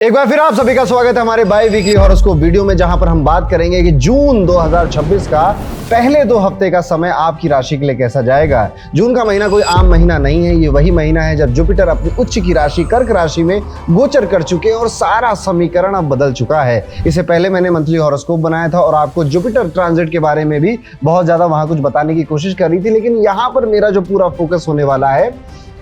एक बार फिर आप सभी का स्वागत है हमारे बाई वीकली हॉरोस्कोप वीडियो में, जहां पर हम बात करेंगे कि जून 2026 का पहले 2 हफ्ते का समय आपकी राशि के लिए कैसा जाएगा। जून का महीना कोई आम महीना नहीं है, ये वही महीना है जब जुपिटर अपनी उच्च की राशि कर्क राशि में गोचर कर चुके हैं और सारा समीकरण अब बदल चुका है। इससे पहले मैंने मंथली हॉरोस्कोप बनाया था और आपको जुपिटर ट्रांजिट के बारे में भी बहुत ज्यादा वहां कुछ बताने की कोशिश कर रही थी, लेकिन यहाँ पर मेरा जो पूरा फोकस होने वाला है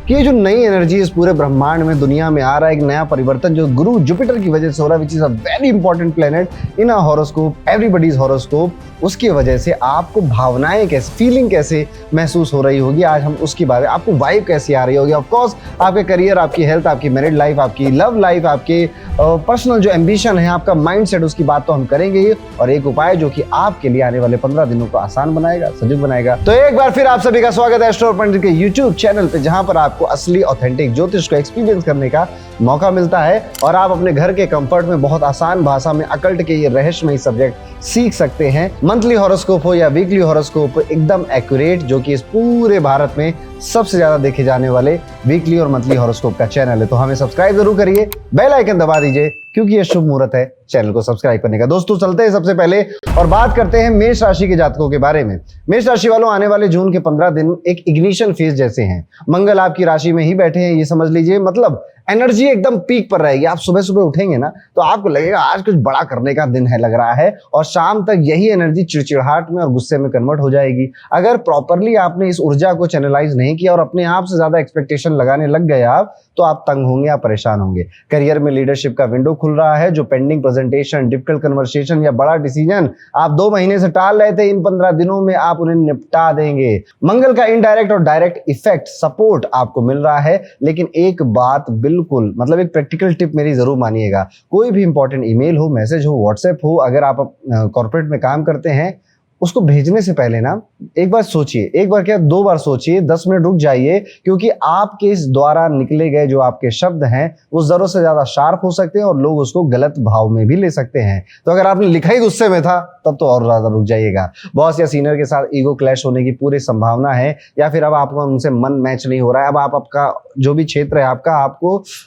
कि ये जो नई एनर्जी इस पूरे ब्रह्मांड में दुनिया में आ रहा है, एक नया परिवर्तन जो गुरु जुपिटर की वजह से हो रहा है, which is a very important planet in a horoscope, everybody's horoscope, उसकी वजह से आपको भावनाएं कैसे, फीलिंग कैसे महसूस हो रही होगी, आज हम उसकी बारे, आपको वाइब कैसी आ रही होगी। ऑफ कोर्स आपके करियर, आपकी हेल्थ, आपकी मैरिड लाइफ, आपकी लव लाइफ, आपके पर्सनल जो एम्बिशन है, आपका माइंडसेट, उसकी बात तो हम करेंगे ही, और एक उपाय जो कि आपके लिए आने वाले 15 दिनों को आसान बनाएगा, सजग बनाएगा। तो एक बार फिर आप सभी का स्वागत है एस्ट्रो पंडित के यूट्यूब चैनल पे, जहां पर आपको असली ऑथेंटिक ज्योतिष को एक्सपीरियंस करने का मौका मिलता है और आप अपने घर के कंफर्ट में बहुत आसान भाषा में अकल्ट के ये रहस्यमयी सब्जेक्ट सीख सकते हैं। मंथली हॉरोस्कोप हो या वीकली हॉरोस्कोप, एकदम एक्यूरेट, जो कि इस पूरे भारत में सबसे ज्यादा देखे जाने वाले वीकली और मंथली हॉरोस्कोप का चैनल है। तो हमें सब्सक्राइब जरूर करिए, बेल आइकन दबा दीजिए, क्योंकि ये शुभ मुहूर्त है चैनल को सब्सक्राइब करने का। दोस्तों चलते हैं सबसे पहले और बात करते हैं मेष राशि के जातकों के बारे में। मेष राशि वालों, आने वाले जून के 15 दिन एक इग्निशन फेज जैसे हैं। मंगल आपकी राशि में ही बैठे हैं, ये समझ लीजिए, मतलब एनर्जी एकदम पीक पर रहेगी। आप सुबह सुबह उठेंगे ना तो आपको लगेगा आज कुछ बड़ा करने का दिन है, लग रहा है, और शाम तक यही एनर्जी चिड़चिड़ाहट में और गुस्से में कन्वर्ट हो जाएगी। अगर प्रॉपरली आपने इस ऊर्जा को चैनलाइज नहीं किया और अपने आप से ज्यादा एक्सपेक्टेशन लगाने लग गए आप, तो आप तंग होंगे, आप परेशान होंगे। करियर में लीडरशिप का विंडो खुल रहा है। जो पेंडिंग प्रेजेंटेशन, डिफिकल्ट कन्वर्सेशन या बड़ा डिसीजन आप 2 महीने से टाल रहे थे, इन 15 दिनों में आप उन्हें निपटा देंगे। मंगल का इनडायरेक्ट और डायरेक्ट इफेक्ट सपोर्ट आपको मिल रहा है, लेकिन एक बात बिल्कुल, मतलब एक प्रैक्टिकल टिप मेरी जरूर मानिएगा। कोई भी इंपॉर्टेंट ईमेल हो, मैसेज हो, व्हाट्सएप हो, अगर आप कॉर्पोरेट में काम करते हैं, उसको भेजने से पहले ना एक बार सोचिए, एक बार क्या 2 बार सोचिए, 10 मिनट रुक जाइए, क्योंकि आपके इस द्वारा निकले गए जो आपके शब्द हैं वो जरूरत से ज्यादा शार्प हो सकते हैं और लोग उसको गलत भाव में भी ले सकते हैं। तो अगर आपने लिखा ही गुस्से में था तब तो और ज्यादा रुक जाइएगा। बॉस या सीनियर के साथ ईगो क्लैश होने की पूरी संभावना है, या फिर अब आपको उनसे मन मैच नहीं हो रहा है। अब आपका जो भी क्षेत्र है आपका,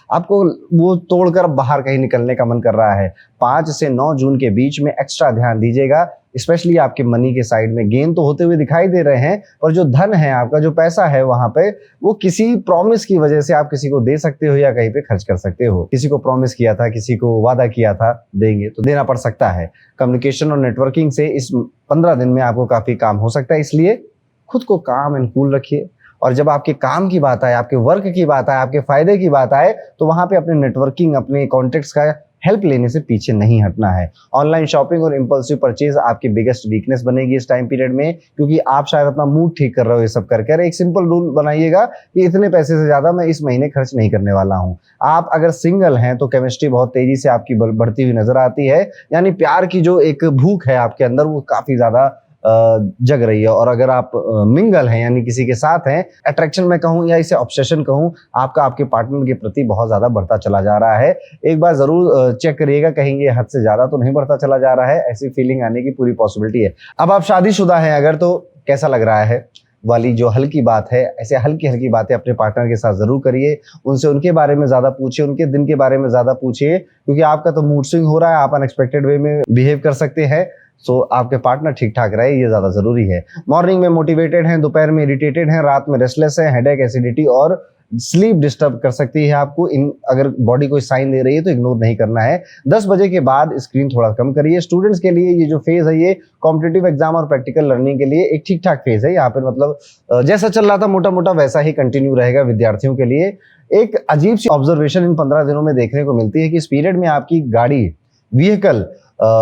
आपको वो तोड़कर बाहर कहीं निकलने का मन कर रहा है। 5 से 9 जून के बीच में एक्स्ट्रा ध्यान दीजिएगा, स्पेशली आपके मनी के साइड में गेन तो होते हुए दिखाई दे रहे हैं, पर जो धन है आपका, जो पैसा है वहां पे, वो किसी प्रॉमिस की वजह से आप किसी को दे सकते हो या कहीं पे खर्च कर सकते हो। किसी को प्रॉमिस किया था, किसी को वादा किया था, देंगे तो देना पड़ सकता है। कम्युनिकेशन और नेटवर्किंग से इस 15 दिन में आपको काफी काम हो सकता है, इसलिए खुद को काम एंड कूल रखिए। और जब आपके काम की बात आए, आपके वर्क की बात आए, आपके फायदे की बात आए, तो वहां पे अपने नेटवर्किंग, अपने कॉन्टेक्ट्स का हेल्प लेने से पीछे नहीं हटना है। ऑनलाइन शॉपिंग और इंपल्सिव परचेज आपकी बिगेस्ट वीकनेस बनेगी इस टाइम पीरियड में, क्योंकि आप शायद अपना मूड ठीक कर रहे हो ये सब करके। एक सिंपल रूल बनाइएगा कि इतने पैसे से ज्यादा मैं इस महीने खर्च नहीं करने वाला हूं। आप अगर सिंगल हैं तो केमिस्ट्री बहुत तेजी से आपकी बढ़ती हुई नजर आती है, यानी प्यार की जो एक भूख है आपके अंदर वो काफी ज्यादा जग रही है। और अगर आप मिंगल हैं, यानी किसी के साथ हैं, अट्रैक्शन में कहूं या इसे ऑब्सेशन कहूं, आपका आपके पार्टनर के प्रति बहुत ज्यादा बढ़ता चला जा रहा है। एक बार जरूर चेक करिएगा, कहीं ये हद से ज्यादा तो नहीं बढ़ता चला जा रहा है, ऐसी फीलिंग आने की पूरी पॉसिबिलिटी है। अब आप शादीशुदा हैं अगर, तो कैसा लग रहा है वाली जो हल्की बात है, ऐसे हल्की हल्की बातें अपने पार्टनर के साथ जरूर करिए। उनसे उनके बारे में ज्यादा पूछिए, उनके दिन के बारे में ज्यादा पूछिए, क्योंकि आपका तो मूड स्विंग हो रहा है, आप अनएक्सपेक्टेड वे में बिहेव कर सकते हैं। सो आपके पार्टनर ठीक ठाक रहे, ये ज्यादा जरूरी है। मॉर्निंग में मोटिवेटेड हैं, दोपहर में इरिटेटेड हैं, रात में रेस्टलेस है, हेडेक, एसिडिटी और स्लीप डिस्टर्ब कर सकती है आपको। इन अगर बॉडी कोई साइन दे रही है तो इग्नोर नहीं करना है। 10 बजे के बाद स्क्रीन थोड़ा कम करिए। स्टूडेंट्स के लिए ये जो फेज है, ये कॉम्पिटिटिव एग्जाम और प्रैक्टिकल लर्निंग के लिए एक ठीक ठाक फेज है। यहाँ पर मतलब जैसा चल रहा था मोटा मोटा वैसा ही कंटिन्यू रहेगा विद्यार्थियों के लिए। एक अजीब सी ऑब्जर्वेशन इन 15 दिनों में देखने को मिलती है कि इस पीरियड में आपकी गाड़ी, व्हीकल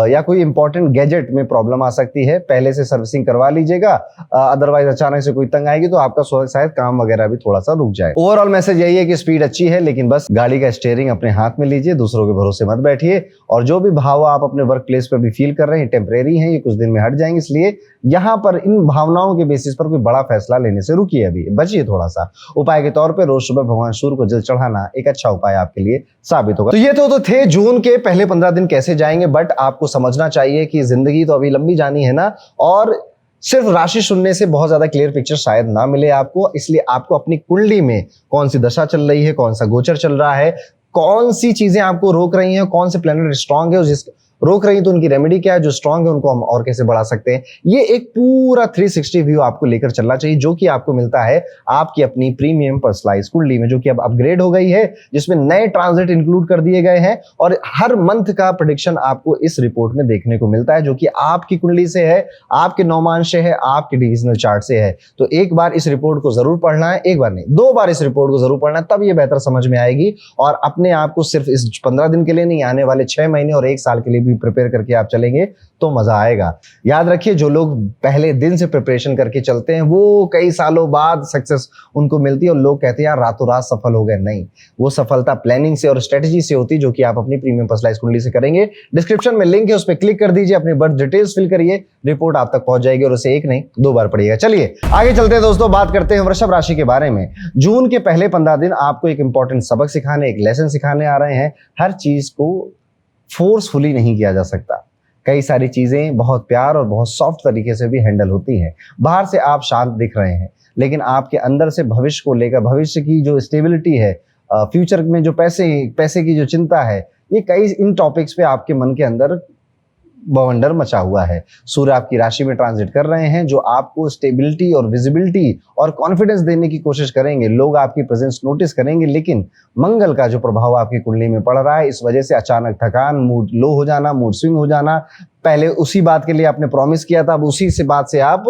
या कोई इंपॉर्टेंट गैजेट में प्रॉब्लम आ सकती है। पहले से सर्विसिंग करवा लीजिएगा, अदरवाइज अचानक से कोई तंग आएगी तो आपका शायद काम वगैरह भी थोड़ा सा रुक जाए। ओवरऑल मैसेज यही है कि स्पीड अच्छी है, लेकिन बस गाड़ी का स्टीयरिंग अपने हाथ में लीजिए, दूसरों के भरोसे मत बैठिए। और जो भी भाव आप अपने वर्क प्लेस पर भी फील कर रहे हैं, टेम्परेरी हैं, ये कुछ दिन में हट जाएंगे, इसलिए यहाँ पर इन भावनाओं के बेसिस पर कोई बड़ा फैसला लेने से रुकिए, अभी बचिए थोड़ा सा। उपाय के तौर पर रोज सुबह भगवान सूर्य को जल चढ़ाना एक अच्छा उपाय आपके लिए साबित होगा। तो ये तो थे जून के पहले 15 दिन कैसे जाएंगे, बट आपको समझना चाहिए कि जिंदगी तो अभी लंबी जानी है ना, और सिर्फ राशि सुनने से बहुत ज्यादा क्लियर पिक्चर शायद ना मिले आपको, इसलिए आपको अपनी कुंडली में कौन सी दशा चल रही है, कौन सा गोचर चल रहा है, कौन सी चीजें आपको रोक रही हैं, कौन से प्लेनेट स्ट्रांग है और जिस रोक रही है तो उनकी रेमेडी क्या है, जो स्ट्रांग है उनको हम और कैसे बढ़ा सकते हैं। ये एक पूरा 360 व्यू आपको लेकर चलना चाहिए, जो कि आपको मिलता है आपकी अपनी प्रीमियम पर्सनलाइज कुंडली में, जो कि अब अपग्रेड हो गई है, जिसमें नए ट्रांजिट इंक्लूड कर दिए गए हैं और हर मंथ का प्रेडिक्शन आपको इस रिपोर्ट में देखने को मिलता है, जो कि आपकी कुंडली से है, आपके नौमांश से है, आपके डिविजनल चार्ट से है। तो एक बार इस रिपोर्ट को जरूर पढ़ना है, एक बार नहीं 2 बार इस रिपोर्ट को जरूर पढ़ना है, तब ये बेहतर समझ में आएगी और अपने आप को सिर्फ इस 15 दिन के लिए नहीं, आने वाले 6 महीने और 1 साल के लिए प्रिपेयर करके आप चलेंगे तो मजा आएगा। याद रखिए, जो लोग पहले दिन से प्रिपरेशन करके चलते हैं वो कई सालों बाद सक्सेस उनको मिलती है और लोग कहते हैं यार रातों रात सफल हो गए। नहीं, वो सफलता प्लानिंग से और स्ट्रेटेजी से होती है, जो कि आप अपनी प्रीमियम पर्सनलाइज कुंडली से करेंगे। डिस्क्रिप्शन में लिंक है, उस पर क्लिक कर दीजिए, अपनी बर्थ डिटेल्स फिल करिए, रिपोर्ट आप तक पहुंच जाएगी और उसे 1 नहीं 2 बार पढ़िएगा। चलिए आगे चलते हैं दोस्तों, बात करते हैं वृषभ राशि के बारे में। जून के पहले 15 दिन आपको एक इंपॉर्टेंट सबक सिखाने, एक लेसन सिखाने आ रहे हैं। हर चीज को फोर्सफुली नहीं किया जा सकता, कई सारी चीजें बहुत प्यार और बहुत सॉफ्ट तरीके से भी हैंडल होती हैं। बाहर से आप शांत दिख रहे हैं, लेकिन आपके अंदर से भविष्य को लेकर, भविष्य की जो स्टेबिलिटी है, फ्यूचर में जो पैसे की जो चिंता है, ये कई इन टॉपिक्स पे आपके मन के अंदर बवंडर मचा हुआ है। सूर्य आपकी राशि में ट्रांजिट कर रहे हैं, जो आपको स्टेबिलिटी और विजिबिलिटी और कॉन्फिडेंस देने की कोशिश करेंगे। लोग आपकी प्रेजेंस नोटिस करेंगे, लेकिन मंगल का जो प्रभाव आपकी कुंडली में पड़ रहा है, इस वजह से अचानक थकान, मूड लो हो जाना, मूड स्विंग हो जाना, पहले उसी बात के लिए आपने प्रॉमिस किया था, अब उसी से बात से आप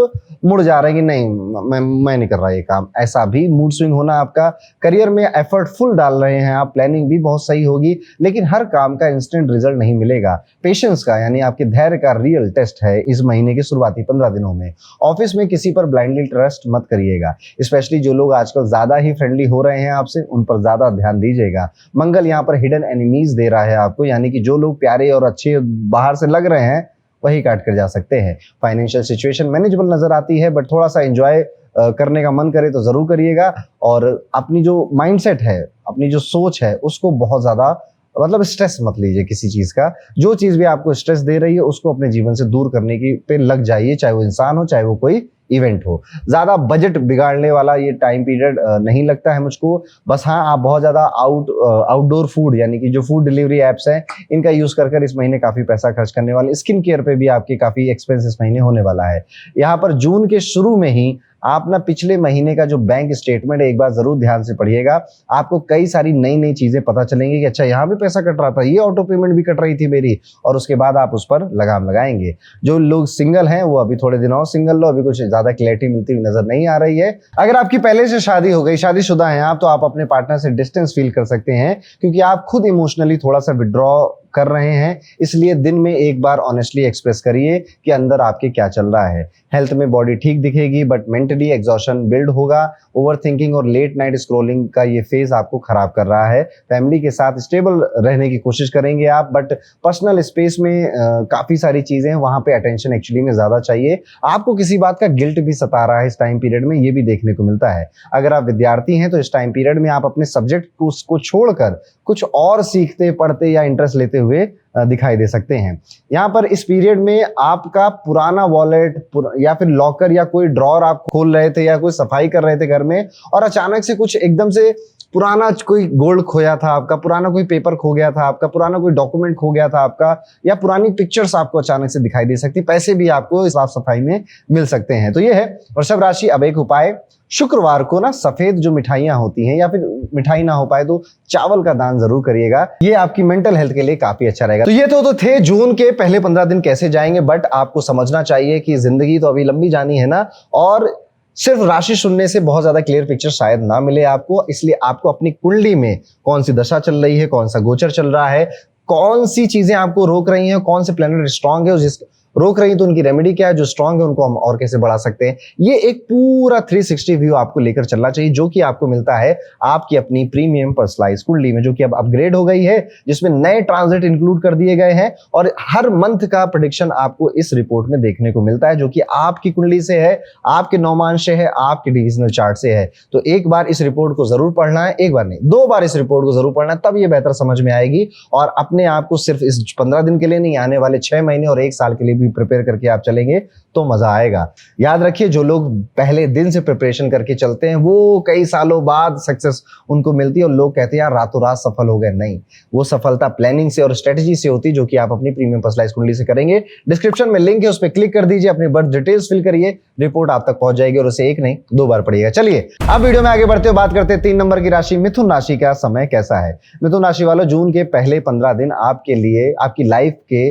मुड़ जा रहे हैं कि नहीं मैं नहीं कर रहा ये काम, ऐसा भी मूड स्विंग होना। आपका करियर में एफर्ट फुल डाल रहे हैं आप, प्लानिंग भी बहुत सही होगी, लेकिन हर काम का इंस्टेंट रिजल्ट नहीं मिलेगा। पेशेंस का यानी आपके धैर्य का रियल टेस्ट है इस महीने के शुरुआती 15 दिनों में। ऑफिस में किसी पर ब्लाइंडली ट्रस्ट मत करिएगा, स्पेशली जो लोग आजकल ज्यादा ही फ्रेंडली हो रहे हैं आपसे, उन पर ज्यादा ध्यान दीजिएगा। मंगल यहाँ पर हिडन एनिमीज दे रहा है आपको, यानी कि जो लोग प्यारे और अच्छे बाहर से लग रहे हैं वही काट कर जा सकते हैं। फाइनेंशियल सिचुएशन मैनेजेबल नजर आती है, बट थोड़ा सा एंजॉय करने का मन करे तो जरूर करिएगा। और अपनी जो माइंडसेट है, अपनी जो सोच है, उसको बहुत ज्यादा मतलब स्ट्रेस मत लीजिए किसी चीज का। जो चीज भी आपको स्ट्रेस दे रही है उसको अपने जीवन से दूर करने की पे लग जाइए, चाहे वो इंसान हो, चाहे वो कोई इवेंट हो। ज्यादा बजट बिगाड़ने वाला ये टाइम पीरियड नहीं लगता है मुझको। बस हाँ, आप बहुत ज्यादा आउटडोर फूड यानी कि जो फूड डिलीवरी एप्स हैं, इनका यूज कर इस महीने काफी पैसा खर्च करने वाले। स्किन केयर पे भी आपके काफी एक्सपेंस इस महीने होने वाला है। यहाँ पर जून के शुरू में ही आप ना पिछले महीने का जो बैंक स्टेटमेंट है एक बार जरूर ध्यान से पढ़िएगा। आपको कई सारी नई नई चीजें पता चलेंगी कि अच्छा यहाँ भी पैसा कट रहा था, ये ऑटो पेमेंट भी कट रही थी मेरी, और उसके बाद आप उस पर लगाम लगाएंगे। जो लोग सिंगल हैं वो अभी थोड़े दिन और सिंगल लो, अभी कुछ ज्यादा क्लैरिटी मिलती हुई नजर नहीं आ रही है। अगर आपकी पहले से शादी हो गई, शादीशुदा हैं आप, तो आप अपने पार्टनर से डिस्टेंस फील कर सकते हैं, क्योंकि आप खुद इमोशनली थोड़ा सा विड्रॉ कर रहे हैं। इसलिए दिन में एक बार ऑनेस्टली एक्सप्रेस करिए कि अंदर आपके क्या चल रहा है। हेल्थ में बॉडी ठीक दिखेगी, बट मेंटली एग्जॉशन बिल्ड होगा। ओवरथिंकिंग और लेट नाइट स्क्रॉलिंग का ये फेज आपको खराब कर रहा है। फैमिली के साथ स्टेबल रहने की कोशिश करेंगे आप, बट पर्सनल स्पेस में काफी सारी चीजें हैं, वहां पे अटेंशन एक्चुअली में ज्यादा चाहिए। आपको किसी बात का गिल्ट भी सता रहा है इस टाइम पीरियड में, ये भी देखने को मिलता है। अगर आप विद्यार्थी हैं तो इस टाइम पीरियड में आप अपने सब्जेक्ट को छोड़कर कुछ और सीखते, पढ़ते या इंटरेस्ट लेते हुए दिखाई दे सकते हैं। यहाँ पर इस पीरियड में आपका पुराना वॉलेट या फिर लॉकर या कोई ड्रॉर आप खोल रहे थे या कोई सफाई कर रहे थे घर में, और अचानक से कुछ एकदम से पुराना कोई गोल्ड खोया था आपका, पुराना कोई पेपर खो गया था आपका, पुराना कोई डॉक्यूमेंट खो गया था आपका, या पुरानी पिक्चर्स आपको अचानक से दिखाई दे सकती, पैसे भी आपको साफ सफाई में मिल सकते हैं। तो ये है वृषभ राशि। अब एक उपाय, शुक्रवार को ना सफेद जो मिठाइयां होती हैं, या फिर मिठाई ना हो पाए तो चावल का दान जरूर करिएगा, ये आपकी मेंटल हेल्थ के लिए काफी अच्छा रहेगा। तो ये तो थे जून के पहले 15 दिन कैसे जाएंगे, बट आपको समझना चाहिए कि जिंदगी तो अभी लंबी जानी है ना, और सिर्फ राशि सुनने से बहुत ज्यादा क्लियर पिक्चर शायद ना मिले आपको। इसलिए आपको अपनी कुंडली में कौन सी दशा चल रही है, कौन सा गोचर चल रहा है, कौन सी चीजें आपको रोक रही हैं, कौन से प्लेनेट स्ट्रांग है और जिस रोक रही है तो उनकी रेमेडी क्या है, जो स्ट्रांग है उनको हम और कैसे बढ़ा सकते हैं। ये एक पूरा 360 व्यू आपको लेकर चलना चाहिए, जो कि आपको मिलता है आपकी अपनी प्रीमियम पर्सनलाइज कुंडली में, जो कि अब अपग्रेड हो गई है, जिसमें नए ट्रांजिट इंक्लूड कर दिए गए हैं और हर मंथ का प्रेडिक्शन आपको इस रिपोर्ट में देखने को मिलता है, जो कि आपकी कुंडली से है, आपके नौमांश से है, आपके डिविजनल चार्ट से है। तो एक बार इस रिपोर्ट को जरूर पढ़ना है, एक बार नहीं 2 बार इस रिपोर्ट को जरूर पढ़ना है, तब ये बेहतर समझ में आएगी और अपने आप को सिर्फ इस 15 दिन के लिए नहीं, आने वाले 6 महीने और 1 साल के लिए भी प्रिपेयर करके आप चलेंगे तो मजा आएगा। याद रखिए, जो लोग पहले दिन से प्रिपरेशन करके चलते हैं वो कई सालों बाद सक्सेस उनको मिलती है, और लोग कहते हैं यार रातों रात सफल हो गए। नहीं, वो सफलता प्लानिंग से और स्ट्रेटेजी से होती है, जो कि आप अपनी प्रीमियम पर्सनलाइज्ड कुंडली से करेंगे। डिस्क्रिप्शन में लिंक है, उस पर क्लिक कर दीजिए, अपनी बर्थ डिटेल्स फिल करिए, रिपोर्ट आप तक पहुंच जाएगी और उसे एक नहीं 2 बार पढ़िएगा। चलिए अब वीडियो में आगे बढ़ते हुए बात करते हैं 3 नंबर की राशि मिथुन राशि का समय कैसा है। मिथुन राशि वालों, जून के पहले 15 दिन आपके लिए आपकी लाइफ के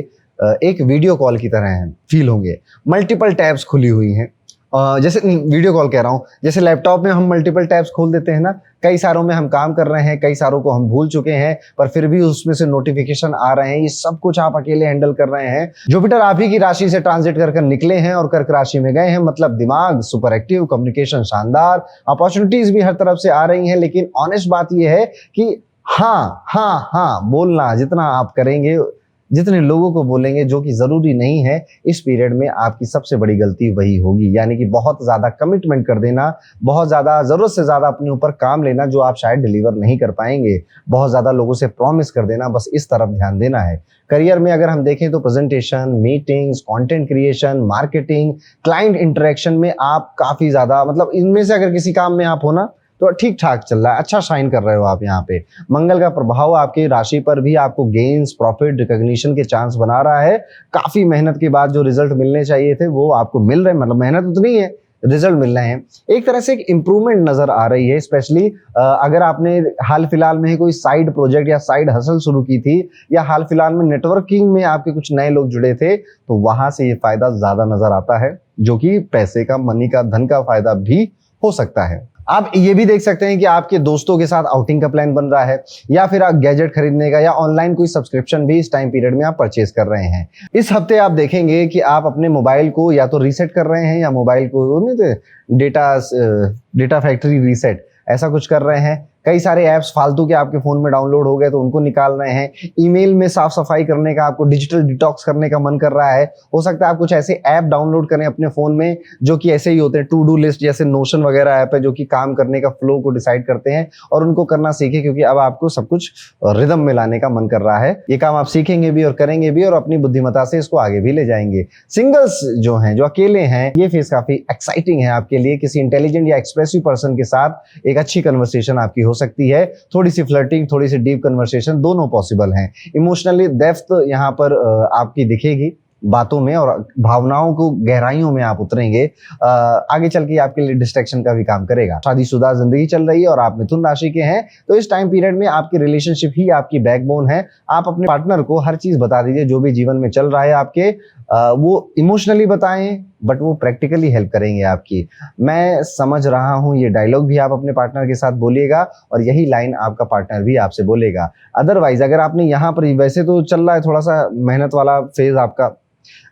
एक वीडियो कॉल की तरह हैं, फील होंगे। मल्टीपल टैब्स खुली हुई हैं, जैसे वीडियो कॉल कह रहा हूँ, जैसे लैपटॉप में हम मल्टीपल टैब्स खोल देते हैं ना, कई सारों में हम काम कर रहे हैं, कई सारों को हम भूल चुके हैं, पर फिर भी उसमें से नोटिफिकेशन आ रहे हैं। ये सब कुछ आप अकेले हैंडल कर रहे हैं। जुपिटर आप ही की राशि से ट्रांजिट कर निकले हैं और कर्क राशि में गए हैं, मतलब दिमाग सुपर एक्टिव, कम्युनिकेशन शानदार, अपॉर्चुनिटीज भी हर तरफ से आ रही हैं। लेकिन ऑनेस्ट बात यह है कि हाँ हाँ हाँ बोलना जितना आप करेंगे, जितने लोगों को बोलेंगे जो कि जरूरी नहीं है, इस पीरियड में आपकी सबसे बड़ी गलती वही होगी। यानी कि बहुत ज्यादा कमिटमेंट कर देना, बहुत ज्यादा जरूरत से ज्यादा अपने ऊपर काम लेना जो आप शायद डिलीवर नहीं कर पाएंगे, बहुत ज्यादा लोगों से प्रॉमिस कर देना, बस इस तरफ ध्यान देना है। करियर में अगर हम देखें तो presentation, meetings, content creation, marketing, client interaction में आप काफी ज्यादा, मतलब इनमें से अगर किसी काम में आप हो ना तो ठीक ठाक चल रहा है, अच्छा शाइन कर रहे हो आप। यहाँ पे मंगल का प्रभाव आपकी राशि पर भी आपको गेन्स, प्रॉफिट, रिकॉग्निशन के चांस बना रहा है। काफी मेहनत के बाद जो रिजल्ट मिलने चाहिए थे वो आपको मिल रहे हैं, मतलब मेहनत उतनी है, रिजल्ट मिल रहे हैं। एक तरह से एक इंप्रूवमेंट नजर आ रही है, स्पेशली अगर आपने हाल फिलहाल में ही कोई साइड प्रोजेक्ट या साइड हसल शुरू की थी, या हाल फिलहाल में नेटवर्किंग में आपके कुछ नए लोग जुड़े थे, तो वहां से ये फायदा ज्यादा नजर आता है, जो कि पैसे का, मनी का, धन का फायदा भी हो सकता है। आप ये भी देख सकते हैं कि आपके दोस्तों के साथ आउटिंग का प्लान बन रहा है, या फिर आप गैजेट खरीदने का या ऑनलाइन कोई सब्सक्रिप्शन भी इस टाइम पीरियड में आप परचेज कर रहे हैं। इस हफ्ते आप देखेंगे कि आप अपने मोबाइल को या तो रीसेट कर रहे हैं, या मोबाइल को डेटा फैक्ट्री रीसेट ऐसा कुछ कर रहे हैं। कई सारे ऐप्स फालतू के आपके फोन में डाउनलोड हो गए तो उनको निकाल रहे हैं। ईमेल में साफ सफाई करने का, आपको डिजिटल डिटॉक्स करने का मन कर रहा है। हो सकता है आप कुछ ऐसे ऐप डाउनलोड करें अपने फोन में जो कि ऐसे ही होते हैं, टू डू लिस्ट जैसे नोशन वगैरह ऐप है जो कि काम करने का फ्लो को डिसाइड करते हैं, और उनको करना सीखें, क्योंकि अब आपको सब कुछ रिदम में लाने का मन कर रहा है। ये काम आप सीखेंगे भी और करेंगे भी, और अपनी बुद्धिमत्ता से इसको आगे भी ले जाएंगे। सिंगल्स जो हैं, जो अकेले हैं, ये फेज काफी एक्साइटिंग है आपके लिए। किसी इंटेलिजेंट या एक्सप्रेसिव पर्सन के साथ एक अच्छी कन्वर्सेशन आपकी हो सकती है। थोड़ी सी फ्लर्टिंग, थोड़ी सी डीप कन्वर्सेशन दोनों पॉसिबल हैं। इमोशनली डेप्थ यहाँ पर आपकी दिखेगी बातों में, और भावनाओं को गहराइयों में आप उतरेंगे। आगे चल के आपके लिए डिस्ट्रैक्शन का भी काम करेगा। शादीशुदा जिंदगी चल रही है और आप मिथुन राशि के हैं, तो इस टाइम पीरियड में आपकी रिलेशनशिप ही आपकी बैकबोन है। आप अपने पार्टनर को हर चीज बता दीजिए, जो भी जीवन में चल रहा है आपके, वो इमोशनली बताएं, बट वो प्रैक्टिकली हेल्प करेंगे आपकी। मैं समझ रहा हूं, ये डायलॉग भी आप अपने पार्टनर के साथ बोलिएगा, और यही लाइन आपका पार्टनर भी आपसे बोलेगा। अदरवाइज अगर आपने यहाँ पर, वैसे तो चल रहा है थोड़ा सा मेहनत वाला फेज आपका,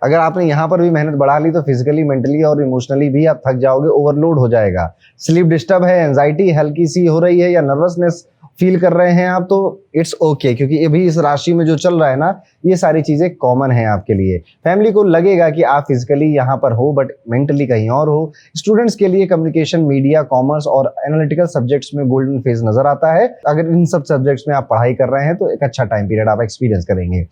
अगर आपने यहाँ पर भी मेहनत बढ़ा ली तो फिजिकली, मेंटली और इमोशनली भी आप थक जाओगे, ओवरलोड हो जाएगा। स्लीप डिस्टर्ब है, एंजाइटी हल्की सी हो रही है, या नर्वसनेस फील कर रहे हैं आप, तो इट्स ओके, क्योंकि ये भी इस राशि में जो चल रहा है ना, ये सारी चीजें कॉमन है आपके लिए। फैमिली को लगेगा कि आप फिजिकली यहाँ पर हो बट मेंटली कहीं और हो। स्टूडेंट्स के लिए कम्युनिकेशन, मीडिया, कॉमर्स और एनालिटिकल सब्जेक्ट्स में गोल्डन फेज नजर आता है। अगर इन सब सब्जेक्ट्स में आप पढ़ाई कर रहे हैं तो एक अच्छा टाइम पीरियड आप एक्सपीरियंस करेंगे।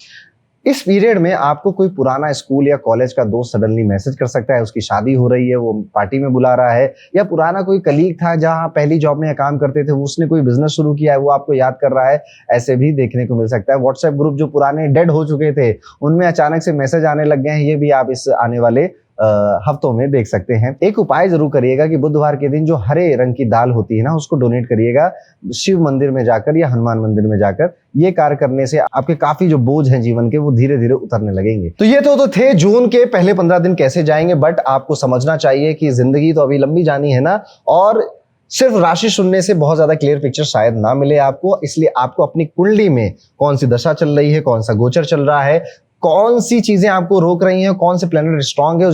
इस पीरियड में आपको कोई पुराना स्कूल या कॉलेज का दोस्त सडनली मैसेज कर सकता है, उसकी शादी हो रही है, वो पार्टी में बुला रहा है, या पुराना कोई कलीग था जहां पहली जॉब में काम करते थे, उसने कोई बिजनेस शुरू किया है, वो आपको याद कर रहा है, ऐसे भी देखने को मिल सकता है। व्हाट्सएप ग्रुप जो पुराने डेड हो चुके थे, उनमें अचानक से मैसेज आने लग गए हैं, ये भी आप इस आने वाले हफ्तों में देख सकते हैं। एक उपाय जरूर करिएगा कि बुधवार के दिन जो हरे रंग की दाल होती है ना, उसको डोनेट करिएगा शिव मंदिर में जाकर या हनुमान मंदिर में जाकर। ये कार्य करने से आपके काफी जो बोझ हैं जीवन के, वो धीरे धीरे उतरने लगेंगे। तो ये तो थे जून के पहले 15 दिन कैसे जाएंगे, बट आपको समझना चाहिए कि जिंदगी तो अभी लंबी जानी है ना, और सिर्फ राशि सुनने से बहुत ज्यादा क्लियर पिक्चर शायद ना मिले आपको। इसलिए आपको अपनी कुंडली में कौन सी दशा चल रही है, कौन सा गोचर चल रहा है, कौन सी चीजें आपको रोक रही हैं, कौन से प्लैनेट स्ट्रांग है,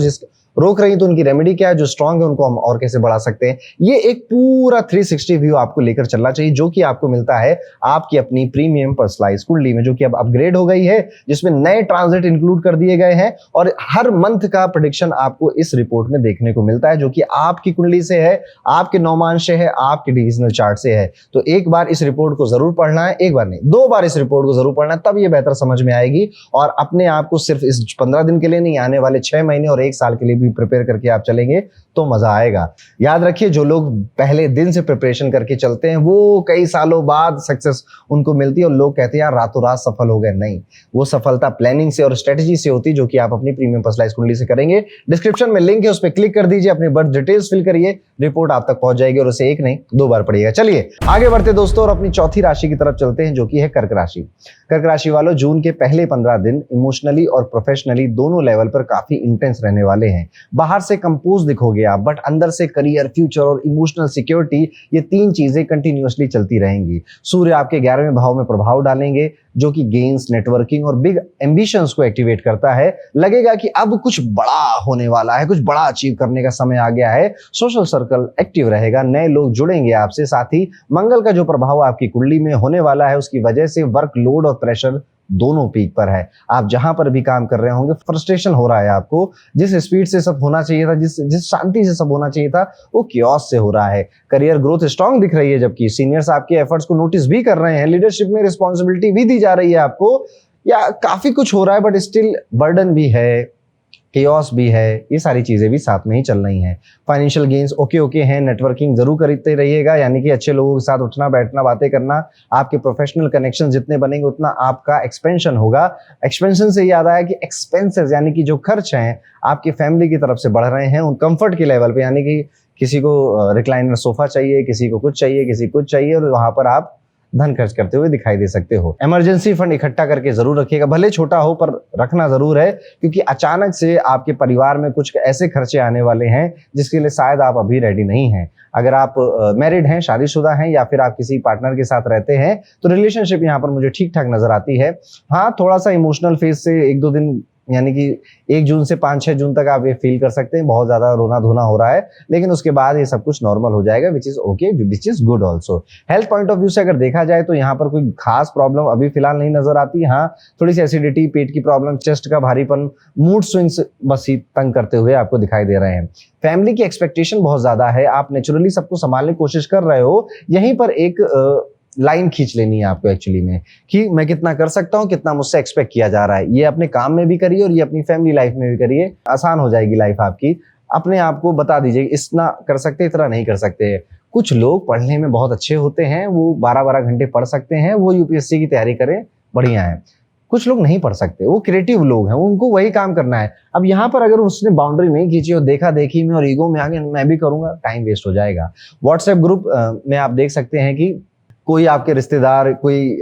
रोक रही तो उनकी रेमेडी क्या है, जो स्ट्रांग है उनको हम और कैसे बढ़ा सकते हैं। ये एक पूरा 360 व्यू आपको लेकर चलना चाहिए, जो कि आपको मिलता है आपकी अपनी प्रीमियम पर्सनलाइज्ड कुंडली में, जो कि अब अपग्रेड हो गई है, जिसमें नए ट्रांजिट इंक्लूड कर दिए गए हैं और हर मंथ का प्रेडिक्शन आपको इस रिपोर्ट में देखने को मिलता है, जो कि आपकी कुंडली से है, आपके नौमांश से है, आपके डिविजनल चार्ट से है। तो एक बार इस रिपोर्ट को जरूर पढ़ना है, एक बार नहीं 2 बार इस रिपोर्ट को जरूर पढ़ना है, तब ये बेहतर समझ में आएगी। और अपने आप को सिर्फ इस 15 दिन के लिए नहीं, आने वाले 6 महीने और 1 साल के लिए भी प्रिपेयर करके आप चलेंगे तो मजा आएगा। याद रखिए, जो लोग पहले दिन से प्रिपरेशन करके चलते हैं वो कई सालों बाद सक्सेस उनको मिलती है और लोग कहते हैं यार रातों रात सफल हो गए। नहीं, वो सफलता प्लानिंग से और स्ट्रेटेजी से होती है, जो कि आप अपनी प्रीमियम पर्सनलाइज्ड कुंडली से करेंगे। डिस्क्रिप्शन में लिंक है, उस पर क्लिक कर दीजिए, अपनी बर्थ डिटेल्स फिल करिए, रिपोर्ट आप तक पहुंच जाएगी और उसे एक नहीं 2 बार पढ़िएगा। चलिए आगे बढ़ते दोस्तों और अपनी चौथी राशि की तरफ चलते हैं, जो कि है कर्क राशि। कर्क राशि वालों, जून के पहले 15 दिन इमोशनली और प्रोफेशनली दोनों लेवल पर काफी इंटेंस रहने वाले हैं। बाहर से कंपोज दिखोगे आप, बट अंदर से करियर, फ्यूचर और इमोशनल सिक्योरिटी, ये 3 चीजें कंटिन्यूअसली चलती रहेंगी। सूर्य आपके 11वें भाव में प्रभाव डालेंगे, जो कि गेन्स, नेटवर्किंग और बिग एम्बिशंस को एक्टिवेट करता है। लगेगा कि अब कुछ बड़ा होने वाला है, कुछ बड़ा अचीव करने का समय आ गया है। सोशल सर्कल एक्टिव रहेगा, नए लोग जुड़ेंगे आपसे। साथ ही मंगल का जो प्रभाव आपकी कुंडली में होने वाला है, उसकी वजह से वर्कलोड और प्रेशर दोनों पीक पर है। आप जहां पर भी काम कर रहे होंगे, फ्रस्ट्रेशन हो रहा है आपको। जिस स्पीड से सब होना चाहिए था, जिस शांति से सब होना चाहिए था, वो कियोस से हो रहा है। करियर ग्रोथ स्ट्रांग दिख रही है, जबकि सीनियर्स आपके एफर्ट्स को नोटिस भी कर रहे हैं। लीडरशिप में रिस्पॉन्सिबिलिटी भी दी जा रही है आपको, या काफी कुछ हो रहा है, बट स्टिल बर्डन भी है, केओस भी है। ये सारी चीजें भी साथ में ही चल रही हैं। फाइनेंशियल गेन्स ओके हैं। नेटवर्किंग जरूर करते रहिएगा, यानी कि अच्छे लोगों के साथ उठना बैठना, बातें करना। आपके प्रोफेशनल कनेक्शन जितने बनेंगे उतना आपका एक्सपेंशन होगा। एक्सपेंशन से याद आया कि एक्सपेंसेस यानी कि जो खर्च हैं आपकी फैमिली की तरफ से बढ़ रहे हैं, उन कंफर्ट के लेवल पे, यानी कि किसी को रिक्लाइनर सोफा चाहिए, किसी को कुछ चाहिए, किसी को कुछ चाहिए, और वहां पर आप धन खर्च करते हुए दिखाई दे सकते हो। इमरजेंसी फंड इकट्ठा करके जरूर रखिएगा, भले छोटा हो पर रखना जरूर है, क्योंकि अचानक से आपके परिवार में कुछ ऐसे खर्चे आने वाले हैं जिसके लिए शायद आप अभी रेडी नहीं हैं। अगर आप मैरिड हैं, शादीशुदा हैं, या फिर आप किसी पार्टनर के साथ रहते हैं, तो रिलेशनशिप यहाँ पर मुझे ठीक ठाक नजर आती है। हाँ, थोड़ा सा इमोशनल फेज से 1-2 दिन, यानी कि 1 जून से 5-6 जून तक आप ये फील कर सकते हैं, बहुत ज्यादा रोना धोना हो रहा है, लेकिन उसके बाद ये सब कुछ नॉर्मल हो जाएगा, which is okay, which is good also. Health point of view से अगर देखा जाए तो यहाँ पर कोई खास प्रॉब्लम अभी फिलहाल नहीं नजर आती। हाँ, थोड़ी सी एसिडिटी, पेट की प्रॉब्लम, चेस्ट का भारीपन, मूड स्विंग्स बस ही तंग करते हुए आपको दिखाई दे रहे हैं। फैमिली की एक्सपेक्टेशन बहुत ज्यादा है, आप नेचुरली सबको संभालने की कोशिश कर रहे हो। यहीं पर एक लाइन खींच लेनी है आपको एक्चुअली में, कि मैं कितना कर सकता हूँ, कितना मुझसे एक्सपेक्ट किया जा रहा है। ये अपने काम में भी करिए और ये अपनी फैमिली लाइफ में भी करिए, आसान हो जाएगी लाइफ आपकी। अपने आप को बता दीजिए इतना कर सकते, इतना नहीं कर सकते। कुछ लोग पढ़ने में बहुत अच्छे होते हैं, वो 12-12 घंटे पढ़ सकते हैं, वो यूपीएससी की तैयारी करें, बढ़िया है। कुछ लोग नहीं पढ़ सकते, वो क्रिएटिव लोग हैं, उनको वही काम करना है। अब यहाँ पर अगर उसने बाउंड्री नहीं खींची और देखा देखी में और ईगो में आगे मैं भी करूंगा, टाइम वेस्ट हो जाएगा। व्हाट्सएप ग्रुप में आप देख सकते हैं कि कोई आपके रिश्तेदार, कोई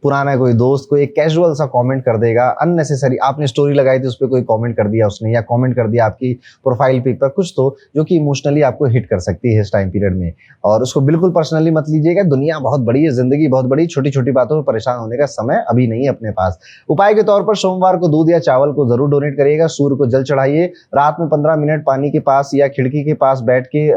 पुराना कोई दोस्त कोई एक कैजुअल सा कमेंट कर देगा, अननेसेसरी। आपने स्टोरी लगाई थी, उस पर कोई कमेंट कर दिया उसने, या कमेंट कर दिया आपकी प्रोफाइल पिक पर कुछ, तो जो कि इमोशनली आपको हिट कर सकती है इस टाइम पीरियड में। और उसको बिल्कुल पर्सनली मत लीजिएगा। दुनिया बहुत बड़ी है, जिंदगी बहुत बड़ी, छोटी छोटी बातों पर परेशान होने का समय अभी नहीं है अपने पास। उपाय के तौर पर सोमवार को दूध या चावल को जरूर डोनेट करिएगा। सूर्य को जल चढ़ाइए। रात में 15 मिनट पानी के पास या खिड़की के पास बैठ के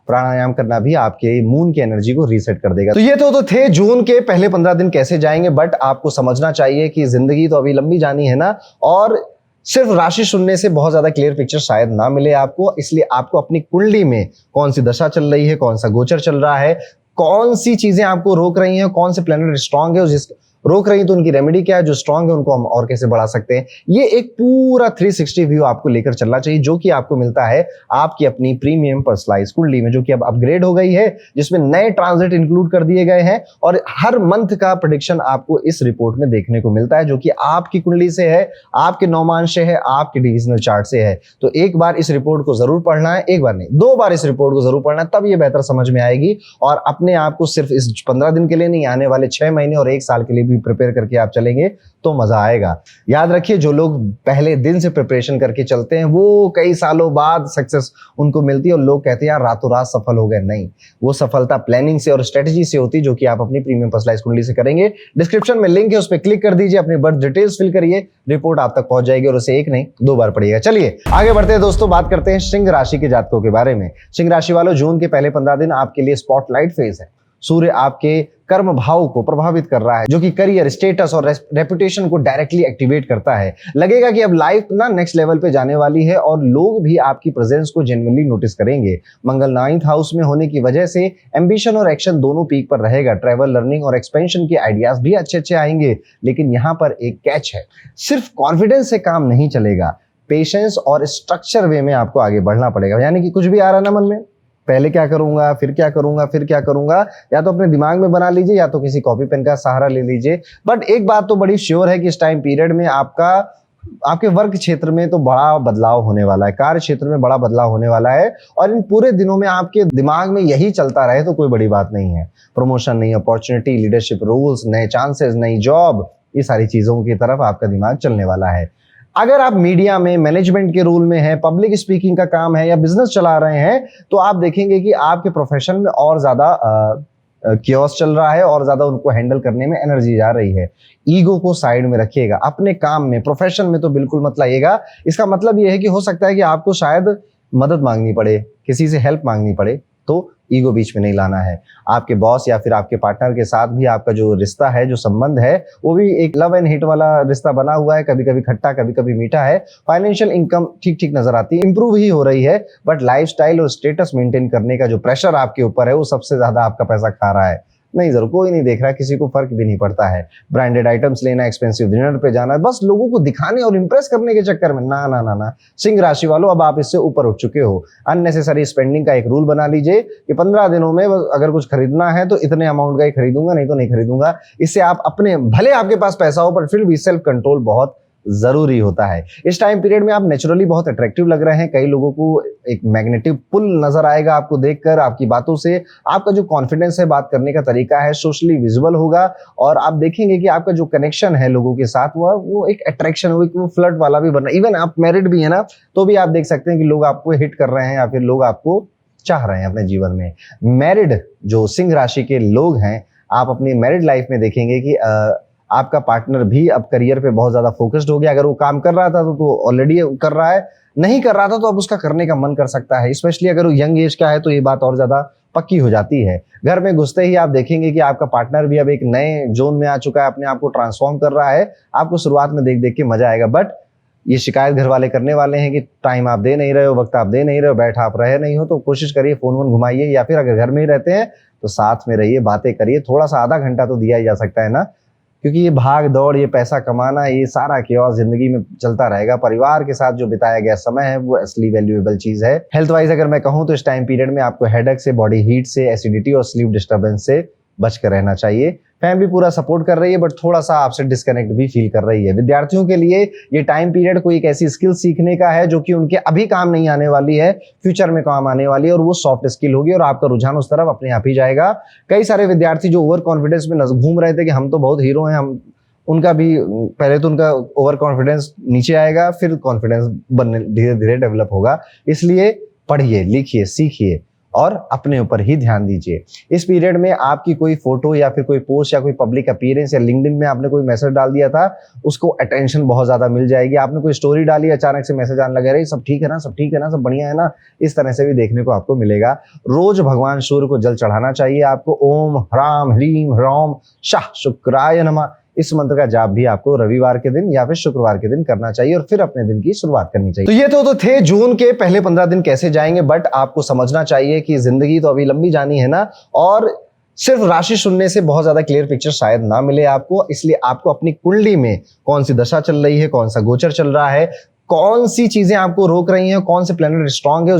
प्राणायाम करना भी आपके मून की एनर्जी को रीसेट कर देगा। तो ये तो थे जून के पहले 15 दिन कैसे जाएंगे, बट आपको समझना चाहिए कि जिंदगी तो अभी लंबी जानी है ना, और सिर्फ राशि सुनने से बहुत ज्यादा क्लियर पिक्चर शायद ना मिले आपको। इसलिए आपको अपनी कुंडली में कौन सी दशा चल रही है, कौन सा गोचर चल रहा है, कौन सी चीजें आपको रोक रही हैं, कौन से प्लैनेट स्ट्रांग है और जिस रोक रही तो उनकी रेमेडी क्या है, जो स्ट्रांग है उनको हम और कैसे बढ़ा सकते हैं। ये एक पूरा 360 व्यू आपको लेकर चलना चाहिए, जो कि आपको मिलता है आपकी अपनी प्रीमियम पर्सनलाइज्ड कुंडली में, जो कि अब अपग्रेड हो गई है, जिसमें नए ट्रांजिट इंक्लूड कर दिए गए हैं और हर मंथ का प्रेडिक्शन आपको इस रिपोर्ट में देखने को मिलता है, जो कि आपकी कुंडली से है, आपके नौमांश से है, आपके डिविजनल चार्ट से है। तो एक बार इस रिपोर्ट को जरूर पढ़ना है, एक बार नहीं 2 बार इस रिपोर्ट को जरूर पढ़ना है, तब ये बेहतर समझ में आएगी। और अपने आप को सिर्फ इस 15 दिन के लिए नहीं, आने वाले 6 महीने और 1 साल के लिए भी भी प्रिपेयर करके आप चलेंगे तो मजा आएगा। याद रखिए, जो लोग पहले दिन से प्रिपरेशन करके चलते हैं वो कई सालों बाद सक्सेस उनको मिलती है और लोग कहते हैं यार रातों रात सफल हो गए। नहीं, वो सफलता प्लानिंग से और स्ट्रेटेजी से होती है, जो कि आप अपनी प्रीमियम पर्सनलाइज्ड कुंडली से करेंगे। डिस्क्रिप्शन में लिंक है, उस पर क्लिक कर दीजिए, अपनी बर्थ डिटेल्स फिल करिए, रिपोर्ट आप तक पहुंच जाएगी और उसे एक नहीं 2 बार पढ़िएगा। चलिए आगे बढ़ते हैं दोस्तों, बात करते हैं सिंह राशि के जातकों के बारे में। सिंह राशि वालों, जून के पहले 15 दिन आपके लिए स्पॉटलाइट फेज है। सूर्य आपके कर्म भाव को प्रभावित कर रहा है, जो कि करियर, स्टेटस और रेपुटेशन को डायरेक्टली एक्टिवेट करता है। लगेगा कि अब लाइफ ना नेक्स्ट लेवल पे जाने वाली है और लोग भी आपकी प्रेजेंस को जेन्युइनली नोटिस करेंगे। मंगल 9th हाउस में होने की वजह से एम्बिशन और एक्शन दोनों पीक पर रहेगा। ट्रैवल, लर्निंग और एक्सपेंशन के आइडियाज भी अच्छे आएंगे, लेकिन यहाँ पर एक कैच है, सिर्फ कॉन्फिडेंस से काम नहीं चलेगा, पेशेंस और स्ट्रक्चर वे में आपको आगे बढ़ना पड़ेगा। यानी कि कुछ भी आ रहा ना मन में, पहले क्या करूंगा, फिर क्या करूंगा, फिर क्या करूंगा, या तो अपने दिमाग में बना लीजिए या तो किसी कॉपी पेन का सहारा ले लीजिए। बट एक बात तो बड़ी श्योर है कि इस टाइम पीरियड में आपके वर्क क्षेत्र में तो बड़ा बदलाव होने वाला है, कार्य क्षेत्र में बड़ा बदलाव होने वाला है। और इन पूरे दिनों में आपके दिमाग में यही चलता रहे तो कोई बड़ी बात नहीं है। प्रमोशन, नई अपॉर्चुनिटी, लीडरशिप रोल्स, नए चांसेस, नई जॉब, ये सारी चीजों की तरफ आपका दिमाग चलने वाला है। अगर आप मीडिया में, मैनेजमेंट के रोल में हैं, पब्लिक स्पीकिंग का काम है या बिजनेस चला रहे हैं, तो आप देखेंगे कि आपके प्रोफेशन में और ज्यादा कियोस चल रहा है और ज्यादा उनको हैंडल करने में एनर्जी जा रही है। ईगो को साइड में रखिएगा। अपने काम में, प्रोफेशन में तो बिल्कुल मत लाइएगा। इसका मतलब यह है कि हो सकता है कि आपको शायद मदद मांगनी पड़े, किसी से हेल्प मांगनी पड़े, तो ईगो बीच में नहीं लाना है। आपके बॉस या फिर आपके पार्टनर के साथ भी आपका जो रिश्ता है, जो संबंध है, वो भी एक लव एंड हिट वाला रिश्ता बना हुआ है। कभी कभी खट्टा, कभी कभी मीठा है। फाइनेंशियल इनकम ठीक ठीक नजर आती है, इंप्रूव ही हो रही है। बट लाइफस्टाइल और स्टेटस मेंटेन करने का जो प्रेशर आपके ऊपर है, वो सबसे ज्यादा आपका पैसा खा रहा है। नहीं जरूर, कोई नहीं देख रहा, किसी को फर्क भी नहीं पड़ता है। ब्रांडेड आइटम्स लेना, एक्सपेंसिव डिनर पे जाना, बस लोगों को दिखाने और इंप्रेस करने के चक्कर में, ना ना ना ना। सिंह राशि वालों, अब आप इससे ऊपर उठ चुके हो। अननेसेसरी स्पेंडिंग का एक रूल बना लीजिए कि 15 दिनों में अगर कुछ खरीदना है तो इतने अमाउंट का ही खरीदूंगा, नहीं तो नहीं खरीदूंगा। इससे आप अपने, भले आपके पास पैसा हो पर फिर भी सेल्फ कंट्रोल बहुत जरूरी होता है। इस टाइम पीरियड में आप नेचुरली बहुत अट्रैक्टिव लग रहे हैं। कई लोगों को एक मैग्नेटिक पुल नजर आएगा आपको देखकर, आपकी बातों से। आपका जो कॉन्फिडेंस है, बात करने का तरीका है, सोशली विजिबल होगा। और आप देखेंगे कि आपका जो कनेक्शन है लोगों के साथ, वो एक अट्रैक्शन, वो फ्लर्ट वाला भी बनना। इवन आप मैरिड भी है ना, तो भी आप देख सकते हैं कि लोग आपको हिट कर रहे हैं या फिर लोग आपको चाह रहे हैं अपने जीवन में। मैरिड जो सिंह राशि के लोग हैं, आप अपनी मैरिड लाइफ में देखेंगे कि आपका पार्टनर भी अब करियर पे बहुत ज्यादा फोकस्ड हो गया। अगर वो काम कर रहा था तो ऑलरेडी कर रहा है, नहीं कर रहा था तो अब उसका करने का मन कर सकता है। स्पेशली अगर वो यंग एज का है तो ये बात और ज्यादा पक्की हो जाती है। घर में घुसते ही आप देखेंगे कि आपका पार्टनर भी अब एक नए जोन में आ चुका है, अपने आप को ट्रांसफॉर्म कर रहा है। आपको शुरुआत में देख देख के मजा आएगा, बट ये शिकायत घर वाले करने वाले हैं कि टाइम आप दे नहीं रहे हो, वक्त आप दे नहीं रहे हो, बैठ आप रहे नहीं हो। तो कोशिश करिए फोन वोन घुमाइए, या फिर अगर घर में ही रहते हैं तो साथ में रहिए, बातें करिए। थोड़ा सा आधा घंटा तो दिया ही जा सकता है ना, क्योंकि ये भाग दौड़, ये पैसा कमाना, ये सारा chaos जिंदगी में चलता रहेगा। परिवार के साथ जो बिताया गया समय है वो असली वैल्यूएबल चीज है। हेल्थ वाइज अगर मैं कहूँ तो इस टाइम पीरियड में आपको हेडेक से, बॉडी हीट से, एसिडिटी और स्लीप डिस्टर्बेंस से बच कर रहना चाहिए। फैमिली पूरा सपोर्ट कर रही है, बट थोड़ा सा आपसे डिस्कनेक्ट भी फील कर रही है। विद्यार्थियों के लिए ये टाइम पीरियड कोई एक ऐसी स्किल सीखने का है जो कि उनके अभी काम नहीं आने वाली है, फ्यूचर में काम आने वाली है, और वो सॉफ्ट स्किल होगी और आपका रुझान उस तरफ अपने आप ही जाएगा। कई सारे विद्यार्थी जो ओवर कॉन्फिडेंस में घूम रहे थे कि हम तो बहुत हीरो हैं, हम, उनका भी पहले तो उनका ओवर कॉन्फिडेंस नीचे आएगा, फिर कॉन्फिडेंस बनने धीरे धीरे डेवलप होगा। इसलिए पढ़िए, लिखिए, सीखिए और अपने ऊपर ही ध्यान दीजिए। इस पीरियड में आपकी कोई फोटो या फिर कोई पोस्ट या कोई पब्लिक अपीयरेंस या लिंक्डइन में आपने कोई मैसेज डाल दिया था, उसको अटेंशन बहुत ज्यादा मिल जाएगी। आपने कोई स्टोरी डाली, अचानक से मैसेज आने लगे, अरे सब ठीक है ना, सब ठीक है ना, सब बढ़िया है ना, इस तरह से भी देखने को आपको मिलेगा। रोज भगवान सूर्य को जल चढ़ाना चाहिए आपको। ओम ह्राम ह्रीम ह्रौम शाह शुक्राय नमः, इस मंत्र का जाप भी आपको रविवार के दिन या फिर शुक्रवार के दिन करना चाहिए और फिर अपने दिन की शुरुआत करनी चाहिए। तो ये तो थे जून के पहले 15 दिन कैसे जाएंगे, बट आपको समझना चाहिए कि जिंदगी तो अभी लंबी जानी है ना, और सिर्फ राशि सुनने से बहुत ज्यादा क्लियर पिक्चर शायद ना मिले आपको। इसलिए आपको अपनी कुंडली में कौन सी दशा चल रही है, कौन सा गोचर चल रहा है, कौन सी चीजें आपको रोक रही हैं, कौन से प्लैनेट स्ट्रांग है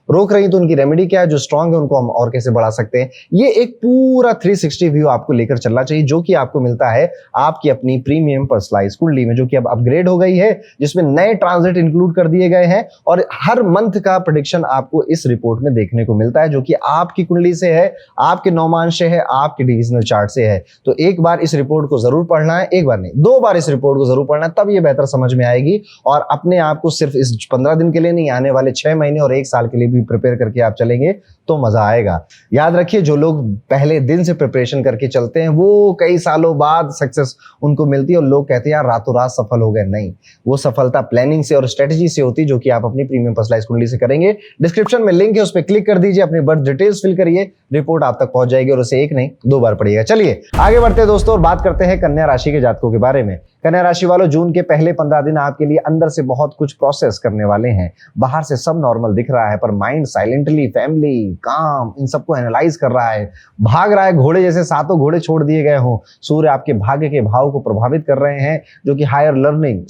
रोक रही तो उनकी रेमेडी क्या है, जो स्ट्रांग है उनको हम और कैसे बढ़ा सकते हैं। ये एक पूरा 360 व्यू आपको लेकर चलना चाहिए, जो कि आपको मिलता है आपकी अपनी प्रीमियम पर्सनलाइज कुंडली में, जो कि अब अपग्रेड हो गई है, जिसमें नए ट्रांजिट इंक्लूड कर दिए गए हैं और हर मंथ का प्रेडिक्शन आपको इस रिपोर्ट में देखने को मिलता है, जो कि आपकी कुंडली से है, आपके नौमांश से है, आपके डिविजनल चार्ट से है। तो एक बार इस रिपोर्ट को जरूर पढ़ना है, एक बार नहीं 2 बार इस रिपोर्ट को जरूर पढ़ना है, तब ये बेहतर समझ में आएगी। और अपने आप को सिर्फ इस 15 दिन के लिए नहीं, आने वाले 6 महीने और 1 साल के लिए भी प्रिपेयर करके आप चलेंगे तो मजा आएगा। याद रखिए, जो लोग पहले दिन से प्रिपरेशन करके चलते हैं वो कई सालों बाद सक्सेस उनको मिलती है, और लोग कहते हैं यार रातों रात सफल हो गए। नहीं, वो सफलता प्लानिंग से और स्ट्रेटेजी से होती है, जो कि आप अपनी प्रीमियम पर्सनलाइज कुंडली से करेंगे। डिस्क्रिप्शन में लिंक है, उस पर क्लिक कर दीजिए, अपनी बर्थ डिटेल्स फिल करिए, रिपोर्ट आप तक पहुंच जाएगी और उसे एक नहीं 2 बार पढ़िएगा। चलिए आगे बढ़ते हैं दोस्तों और बात करते हैं कन्या राशि के जातकों के बारे में। कन्या राशि वालों, जून के पहले 15 दिन आपके लिए अंदर से बहुत कुछ प्रोसेस करने वाले हैं। बाहर से सब नॉर्मल दिख रहा है, पर माइंड साइलेंटली फैमिली, काम, इन सबको एनालाइज कर रहा है, भाग रहा है घोड़े जैसे, सातों घोड़े छोड़ दिए गए हों। सूर्य आपके भाग्य के भाव को प्रभावित कर रहे हैं, जो कि हायर लर्निंग,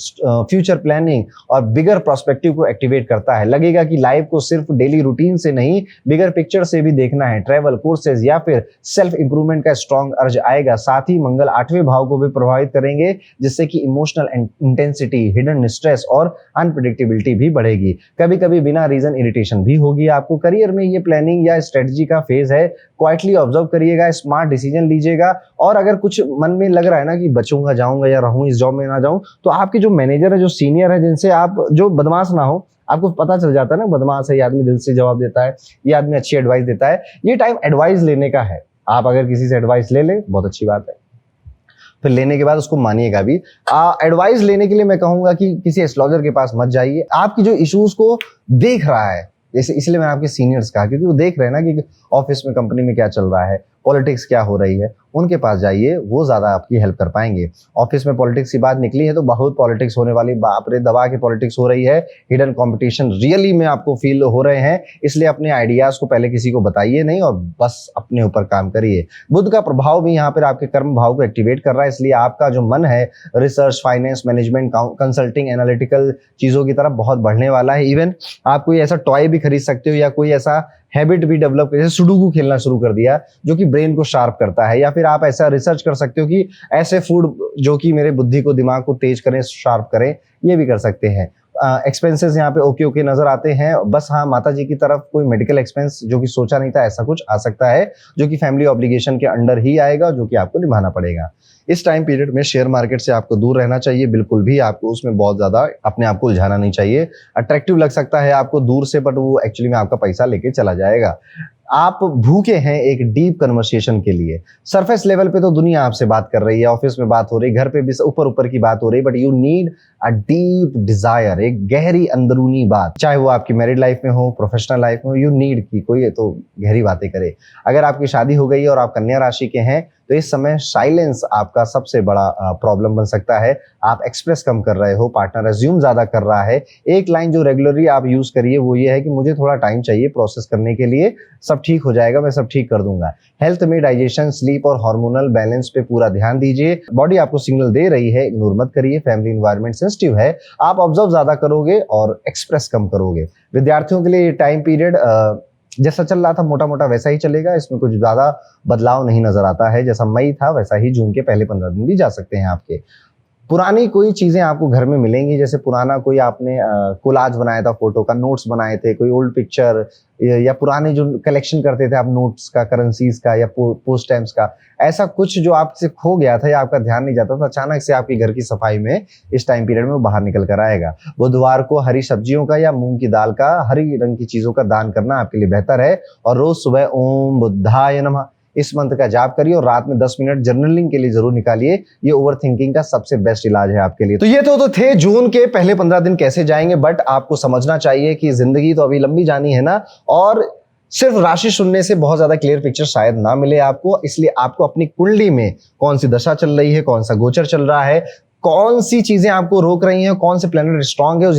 फ्यूचर प्लानिंग और बिगर प्रोस्पेक्टिव को एक्टिवेट करता है। लगेगा कि लाइफ को सिर्फ डेली रूटीन से नहीं, बिगर पिक्चर से भी देखना है। ट्रैवल, कोर्सेज या फिर सेल्फ इंप्रूवमेंट का स्ट्रॉन्ग अर्ज आएगा। साथ ही मंगल 8वें भाव को भी प्रभावित करेंगे, जिससे कि इमोशनल इंटेंसिटी, हिडन स्ट्रेस और अनप्रेडिक्टेबिलिटी भी बढ़ेगी। कभी कभी बिना रीजन इरिटेशन भी होगी आपको। करियर में ये प्लानिंग या स्ट्रेटजी का फेज है, क्वाइटली ऑब्जर्व करिएगा, स्मार्ट डिसीजन लीजिएगा। और अगर कुछ मन में लग रहा है ना कि बचूंगा, जाऊंगा या रहूं, इस जॉब में ना जाऊं, तो आपके जो मैनेजर है, जो सीनियर है, जिनसे आप, जो बदमाश ना हो, आपको पता चल जाता है ना बदमाश है, ये आदमी दिल से जवाब देता है, ये आदमी अच्छी एडवाइस देता है, ये टाइम एडवाइस लेने का है। आप अगर किसी से एडवाइस ले ले, बहुत अच्छी बात है, फिर लेने के बाद उसको मानिएगा भी। एडवाइस लेने के लिए मैं कहूंगा कि किसी एस्ट्रोलॉजर के पास मत जाइए। आपकी जो इश्यूज को देख रहा है, जैसे इसलिए मैंने आपके सीनियर्स कहा, क्योंकि वो देख रहे हैं ना कि ऑफिस में, कंपनी में क्या चल रहा है, पॉलिटिक्स क्या हो रही है, उनके पास जाइए, वो ज्यादा आपकी हेल्प कर पाएंगे। ऑफिस में पॉलिटिक्स की बात निकली है तो बहुत पॉलिटिक्स होने वाली, बाप रे, दबा के पॉलिटिक्स हो रही है, हिडन कंपटीशन रियली में आपको फील हो रहे हैं। इसलिए अपने आइडियाज को पहले किसी को बताइए नहीं और बस अपने ऊपर काम करिए। बुध का प्रभाव भी यहाँ पर आपके कर्म भाव को एक्टिवेट कर रहा है, इसलिए आपका जो मन है research, finance, management, consulting, analytical चीजों की तरफ बहुत बढ़ने वाला है। इवन आप कोई ऐसा टॉय भी खरीद सकते हो या कोई ऐसा हैबिट भी डेवलप, जैसे सुडोकू खेलना शुरू कर दिया, जो कि ब्रेन को शार्प करता है। या फिर आप ऐसा रिसर्च कर सकते हो कि ऐसे फूड जो कि मेरे बुद्धि को, दिमाग को तेज करें, शार्प करें, ये भी कर सकते हैं। एक्सपेंसेस यहाँ पे ओके ओके नजर आते हैं। बस हाँ, माता जी की तरफ कोई मेडिकल एक्सपेंस जो कि सोचा नहीं था, ऐसा कुछ आ सकता है, जो कि फैमिली ऑब्लिगेशन के अंडर ही आएगा, जो कि आपको निभाना पड़ेगा। इस टाइम पीरियड में शेयर मार्केट से आपको दूर रहना चाहिए, बिल्कुल भी आपको उसमें बहुत ज्यादा अपने आप को उलझाना नहीं चाहिए। अट्रैक्टिव लग सकता है आपको दूर से, बट वो एक्चुअली में आपका पैसा लेके चला जाएगा। आप भूखे हैं एक डीप कन्वर्सेशन के लिए। सरफेस लेवल पे तो दुनिया आपसे बात कर रही है, ऑफिस में बात हो रही, घर पे भी ऊपर ऊपर की बात हो रही, but you need a deep Dzire, एक गहरी अंदरूनी बात, चाहे वो आपकी मैरिड लाइफ में हो, प्रोफेशनल लाइफ में हो, यू नीड की कोई तो गहरी बातें करे। अगर आपकी शादी हो गई है और आप कन्या राशि के हैं, तो इस समय साइलेंस आपका सबसे बड़ा प्रॉब्लम बन सकता है। आप एक्सप्रेस कम कर रहे हो, पार्टनर एज्यूम ज्यादा कर रहा है। एक लाइन जो रेगुलरली आप यूज करिए वो ये है कि मुझे थोड़ा टाइम चाहिए प्रोसेस करने के लिए, सब ठीक हो जाएगा, मैं सब ठीक कर दूंगा। हेल्थ में डाइजेशन, स्लीप और हार्मोनल बैलेंस पे पूरा ध्यान दीजिए। बॉडी आपको सिग्नल दे रही है, इग्नोर मत करिए। फैमिली एनवायरनमेंट सेंसिटिव है, आप ऑब्जर्व ज्यादा करोगे और एक्सप्रेस कम करोगे। विद्यार्थियों के लिए ये टाइम पीरियड जैसा चल रहा था मोटा मोटा वैसा ही चलेगा, इसमें कुछ ज्यादा बदलाव नहीं नजर आता है। जैसा मई था वैसा ही जून के पहले 15 दिन भी जा सकते हैं आपके। पुरानी कोई चीजें आपको घर में मिलेंगी, जैसे पुराना कोई आपने कोलाज बनाया था, फोटो का, नोट्स बनाए थे, कोई ओल्ड पिक्चर, या पुराने जो कलेक्शन करते थे आप नोट्स का, करेंसीज का या पोस्ट स्टैम्प्स का, ऐसा कुछ जो आपसे खो गया था या आपका ध्यान नहीं जाता था, अचानक से आपकी घर की सफाई में इस टाइम पीरियड में वो बाहर निकल कर आएगा। बुधवार को हरी सब्जियों का या मूंग की दाल का, हरी रंग की चीजों का दान करना आपके लिए बेहतर है। और रोज सुबह ओम बुद्धाय नमः इस मंत्र का जाप करिए और रात में 10 मिनट जर्नलिंग के लिए जरूर निकालिए। ये ओवर थिंकिंग का सबसे बेस्ट इलाज है आपके लिए। तो ये तो थे जून के पहले 15 दिन कैसे जाएंगे, बट आपको समझना चाहिए कि जिंदगी तो अभी लंबी जानी है ना, और सिर्फ राशि सुनने से बहुत ज्यादा क्लियर पिक्चर शायद ना मिले आपको। इसलिए आपको अपनी कुंडली में कौन सी दशा चल रही है, कौन सा गोचर चल रहा है, कौन सी चीजें आपको रोक रही हैं, कौन से प्लैनेट स्ट्रांग है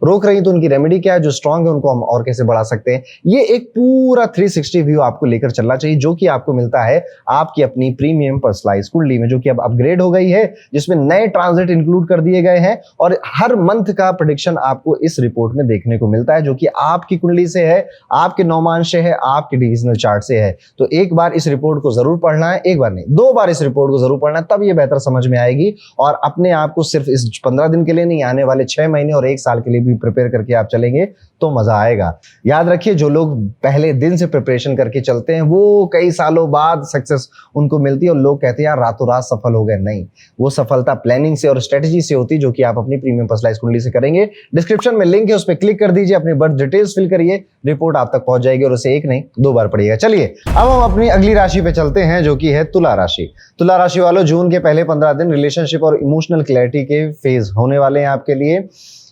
रोक रही तो उनकी रेमेडी क्या है, जो स्ट्रांग है उनको हम और कैसे बढ़ा सकते हैं। ये एक पूरा 360 व्यू आपको लेकर चलना चाहिए, जो कि आपको मिलता है आपकी अपनी प्रीमियम पर्सनलाइज कुंडली में, जो कि अब अपग्रेड हो गई है, जिसमें नए ट्रांजिट इंक्लूड कर दिए गए हैं और हर मंथ का प्रेडिक्शन आपको इस रिपोर्ट में देखने को मिलता है, जो कि आपकी कुंडली से है, आपके नौमांश से है, आपके डिविजनल चार्ट से है। तो एक बार इस रिपोर्ट को जरूर पढ़ना है, एक बार नहीं 2 बार इस रिपोर्ट को जरूर पढ़ना है, तब ये बेहतर समझ में आएगी। और अपने आप को सिर्फ इस 15 दिन के लिए नहीं, आने वाले 6 महीने और 1 साल के लिए भी प्रिपेयर करके आप चलेंगे तो मजा आएगा। याद रखिए, जो लोग पहले दिन से प्रिपरेशन करके चलते हैं वो कई सालों बाद सक्सेस उनको मिलती है, और लोग कहते हैं यार रातों रात सफल हो गए। नहीं, वो सफलता प्लानिंग से और स्ट्रेटेजी से होती है, जो कि आप अपनी प्रीमियम पर्सनलाइज कुंडली से करेंगे। डिस्क्रिप्शन में लिंक है, उस पर क्लिक कर दीजिए, अपनी बर्थ डिटेल्स फिल करिए, रिपोर्ट आप तक पहुंच जाएगी और उसे एक नहीं 2 बार पढ़िएगा। चलिए अब हम अपनी अगली राशि पे चलते हैं, जो कि है तुला राशि। तुला राशि वालों, जून के पहले 15 दिन रिलेशनशिप और इमोशनल क्लैरिटी के फेज होने वाले हैं आपके लिए।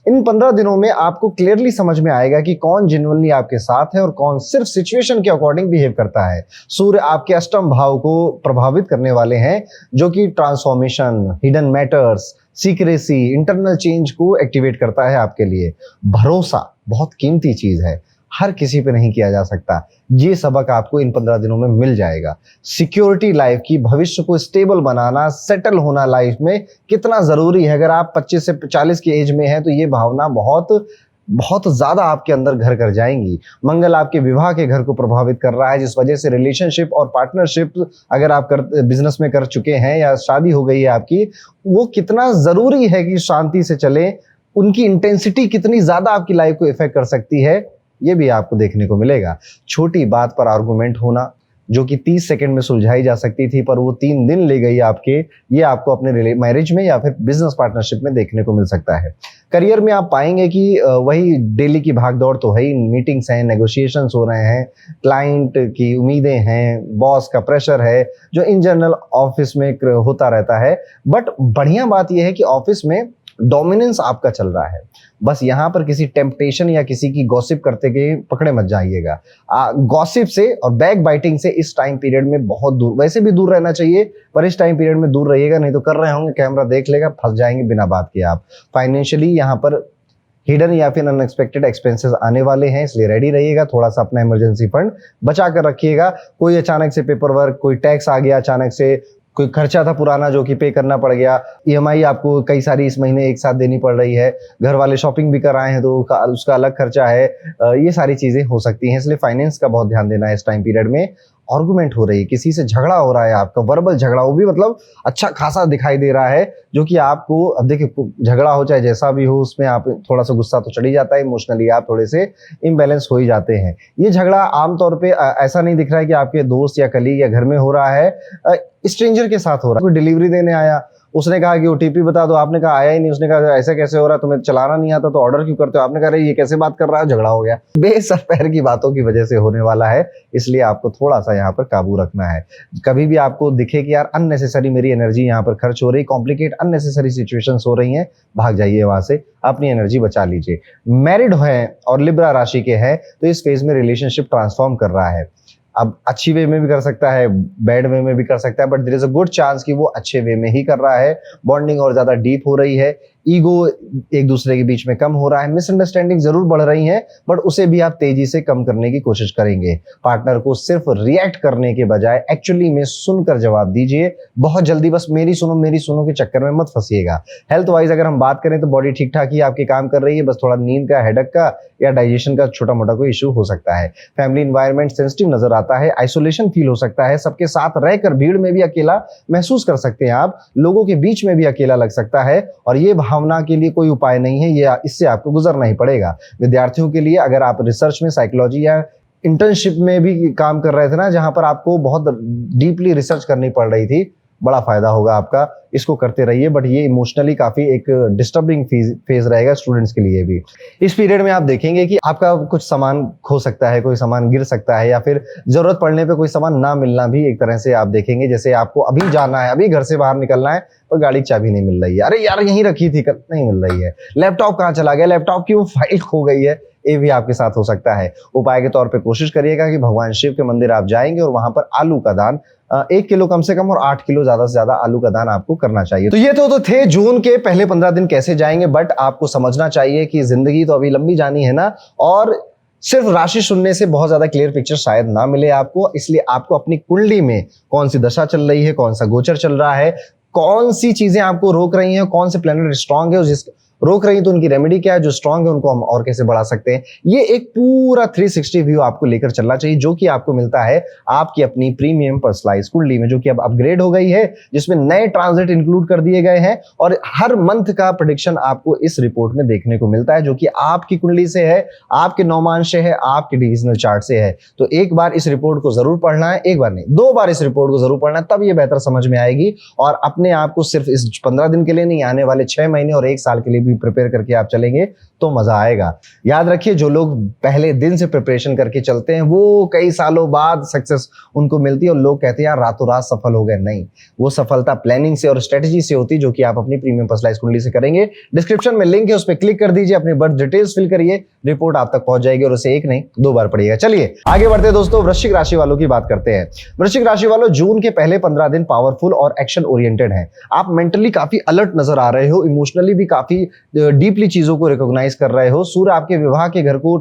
इन 15 दिनों में आपको क्लियरली समझ में आएगा कि कौन जेन्युइनली आपके साथ है और कौन सिर्फ सिचुएशन के अकॉर्डिंग बिहेव करता है। सूर्य आपके अष्टम भाव को प्रभावित करने वाले हैं, जो कि transformation, hidden matters, secrecy, internal change को एक्टिवेट करता है आपके लिए। भरोसा बहुत कीमती चीज है, हर किसी पे नहीं किया जा सकता। ये सबक आपको इन 15 दिनों में मिल जाएगा। सिक्योरिटी लाइफ की, भविष्य को स्टेबल बनाना, सेटल होना लाइफ में कितना जरूरी है। अगर आप 25 से 40 की एज में हैं तो ये भावना बहुत बहुत ज्यादा आपके अंदर घर कर जाएंगी। मंगल आपके विवाह के घर को प्रभावित कर रहा है, जिस वजह से रिलेशनशिप और पार्टनरशिप अगर आप बिजनेस में कर चुके हैं या शादी हो गई है आपकी, वो कितना जरूरी है कि शांति से चले, उनकी इंटेंसिटी कितनी ज्यादा आपकी लाइफ को इफेक्ट कर सकती है, ये भी आपको देखने को मिलेगा। छोटी बात पर आर्गुमेंट होना, जो कि 30 सेकंड में सुलझाई जा सकती थी, पर वो 3 दिन ले गई आपके, ये आपको अपने मैरिज में या फिर बिजनेस पार्टनरशिप में देखने को मिल सकता है। करियर में आप पाएंगे कि वही डेली की भागदौड़ तो है ही, मीटिंग्स हैं, नेगोशिएशंस हो रहे हैं, क्लाइंट की उम्मीदें हैं, बॉस का प्रेशर है, जो इन जनरल ऑफिस में होता रहता है। बट बढ़िया बात यह है कि ऑफिस में डोमिनेंस आपका चल रहा है। बस यहाँ पर किसी टेम्पटेशन या किसी की गॉसिप करते के पकड़े मत जाइएगा। गॉसिप से और बैक बाइटिंग से इस टाइम पीरियड में बहुत दूर, वैसे भी दूर रहना चाहिए, पर इस टाइम पीरियड में दूर रहिएगा, नहीं तो कर रहे होंगे, कैमरा देख लेगा, फंस जाएंगे बिना बात के आप। फाइनेंशियली यहाँ पर हिडन या फिर अनएक्सपेक्टेड एक्सपेंसेस आने वाले हैं, इसलिए रेडी रहिएगा। थोड़ा सा अपना इमरजेंसी फंड बचा कर रखिएगा। कोई अचानक से पेपर वर्क, कोई टैक्स आ गया अचानक से, कोई खर्चा था पुराना जो कि पे करना पड़ गया, ईएमआई आपको कई सारी इस महीने एक साथ देनी पड़ रही है, घर वाले शॉपिंग भी कर आए हैं तो उसका अलग खर्चा है, ये सारी चीजें हो सकती हैं। इसलिए फाइनेंस का बहुत ध्यान देना है इस टाइम पीरियड में। आर्गुमेंट हो रही है, किसी से झगड़ा हो रहा है आपका, वर्बल झगड़ा, वो भी मतलब अच्छा खासा दिखाई दे रहा है, जो कि आपको, अब देखिए झगड़ा हो चाहे जैसा भी हो, उसमें आप थोड़ा सा गुस्सा तो चढ़ ही जाता है, इमोशनली आप थोड़े से इम्बैलेंस हो ही जाते हैं। ये झगड़ा आमतौर पे ऐसा नहीं दिख रहा है कि आपके दोस्त या कलीग या घर में हो रहा है, स्ट्रेंजर के साथ हो रहा है। कोई डिलीवरी देने आया, उसने कहा कि ओटीपी बता दो, आपने कहा आया ही नहीं, उसने कहा ऐसा कैसे हो रहा है, तुम्हें चलाना नहीं आता तो ऑर्डर क्यों करते हो, आपने कहा ये कैसे बात कर रहा है, झगड़ा हो गया। बेसर पैर की बातों की वजह से होने वाला है, इसलिए आपको थोड़ा सा यहाँ पर काबू रखना है। कभी भी आपको दिखे कि यार अननेसेसरी मेरी एनर्जी यहाँ पर खर्च हो रही, कॉम्प्लिकेट अननेसेसरी सिचुएशंस हो रही हैं, भाग जाइए वहां से, अपनी एनर्जी बचा लीजिए। मैरिड हैं और लिब्रा राशि के हैं तो इस फेज में रिलेशनशिप ट्रांसफॉर्म कर रहा है। अब अच्छी वे में भी कर सकता है, बैड वे में भी कर सकता है, but there is a good chance कि वो अच्छे वे में ही कर रहा है। बॉन्डिंग और ज्यादा डीप हो रही है, ईगो एक दूसरे के बीच में कम हो रहा है, मिसअंडरस्टैंडिंग जरूर बढ़ रही है, बट उसे भी आप तेजी से कम करने की कोशिश करेंगे। पार्टनर को सिर्फ रिएक्ट करने के बजाय एक्चुअली में सुनकर जवाब दीजिए। बहुत जल्दी बस मेरी सुनो के चक्कर में मत फंसिएगा। हेल्थ वाइज अगर हम बात करें तो बॉडी ठीक ठाक ही आपके काम कर रही है, बस थोड़ा नींद का, हेडेक का या डाइजेशन का छोटा मोटा कोई इशू हो सकता है। फैमिली इन्वायरमेंट सेंसिटिव नजर आता है, आइसोलेशन फील हो सकता है, सबके साथ रहकर भीड़ में भी अकेला महसूस कर सकते हैं आप, लोगों के बीच में भी अकेला लग सकता है, और ये भावना के लिए कोई उपाय नहीं है, ये इससे आपको गुजरना ही पड़ेगा। विद्यार्थियों के लिए अगर आप रिसर्च में, साइकोलॉजी या इंटर्नशिप में भी काम कर रहे थे ना, जहां पर आपको बहुत डीपली रिसर्च करनी पड़ रही थी, बड़ा फायदा होगा आपका, इसको करते रहिए। बट ये इमोशनली काफी एक डिस्टर्बिंग फेज रहेगा स्टूडेंट्स के लिए भी। इस पीरियड में आप देखेंगे कि आपका कुछ सामान खो सकता है, कोई सामान गिर सकता है, या फिर जरूरत पड़ने पे कोई सामान ना मिलना भी एक तरह से आप देखेंगे। जैसे आपको अभी जाना है, अभी घर से बाहर निकलना है, और गाड़ी की चाबी नहीं मिल रही है, अरे यार यहीं रखी थी कल, नहीं मिल रही है, लैपटॉप कहाँ चला गया, लैपटॉप की वो फाइल खो गई है, ये भी आपके साथ हो सकता है। उपाय के तौर पे कोशिश करिएगा कि भगवान शिव के मंदिर आप जाएंगे और वहां पर आलू का दान 1 किलो कम से कम और 8 किलो ज्यादा से ज्यादा आलू का दान आपको करना चाहिए। तो ये तो थे जून के पहले 15 दिन कैसे जाएंगे, बट आपको समझना चाहिए कि जिंदगी तो अभी लंबी जानी है ना, और सिर्फ राशि सुनने से बहुत ज्यादा क्लियर पिक्चर शायद ना मिले आपको। इसलिए आपको अपनी कुंडली में कौन सी दशा चल रही है, कौन सा गोचर चल रहा है, कौन सी चीजें आपको रोक रही हैं, कौन से प्लेनेट स्ट्रांग है, जिस रोक रही तो उनकी रेमेडी क्या है, जो स्ट्रांग है उनको हम और कैसे बढ़ा सकते हैं। ये एक पूरा 360 व्यू आपको लेकर चलना चाहिए, जो कि आपको मिलता है आपकी अपनी प्रीमियम पर्सनलाइज कुंडली में, जो कि अब अपग्रेड हो गई है, जिसमें नए ट्रांजिट इंक्लूड कर दिए गए हैं और हर मंथ का प्रेडिक्शन आपको इस रिपोर्ट में देखने को मिलता है, जो कि आपकी कुंडली से है, आपके नौमांश से है, आपके डिविजनल चार्ट से है। तो एक बार इस रिपोर्ट को जरूर पढ़ना है, एक बार नहीं 2 बार इस रिपोर्ट को जरूर पढ़ना है, तब ये बेहतर समझ में आएगी। और अपने आप को सिर्फ इस 15 दिन के लिए नहीं, आने वाले 6 महीने और 1 साल के लिए भी प्रिपेयर करके आप चलेंगे तो मजा आएगा। याद रखिए, जो लोग पहले दिन से प्रिपरेशन करके चलते हैं वो कई सालों बाद सक्सेस उनको मिलती है, और लोग कहते हैं यार रातों रात सफल हो गए। नहीं, वो सफलता प्लानिंग से और स्ट्रेटजी से होती है, जो कि आप अपनी प्रीमियम पर्सनलाइज कुंडली से करेंगे। डिस्क्रिप्शन में लिंक है, उस पर क्लिक कर दीजिए, अपनी बर्थ डिटेल्स फिल करिए, रिपोर्ट आप तक पहुंच जाएगी और उसे 1 नहीं 2 बार पढ़िएगा। चलिए आगे बढ़ते दोस्तों, वृश्चिक राशि वालों की बात करते हैं। वृश्चिक राशि वालों, जून के पहले 15 दिन पावरफुल और एक्शन ओरिएंटेड हैं। आप मेंटली काफी अलर्ट नजर आ रहे हो, इमोशनली भी काफी डीपली चीजों को रिकॉग्नाइज कर रहे हो। सूर्य आपके विवाह के घर को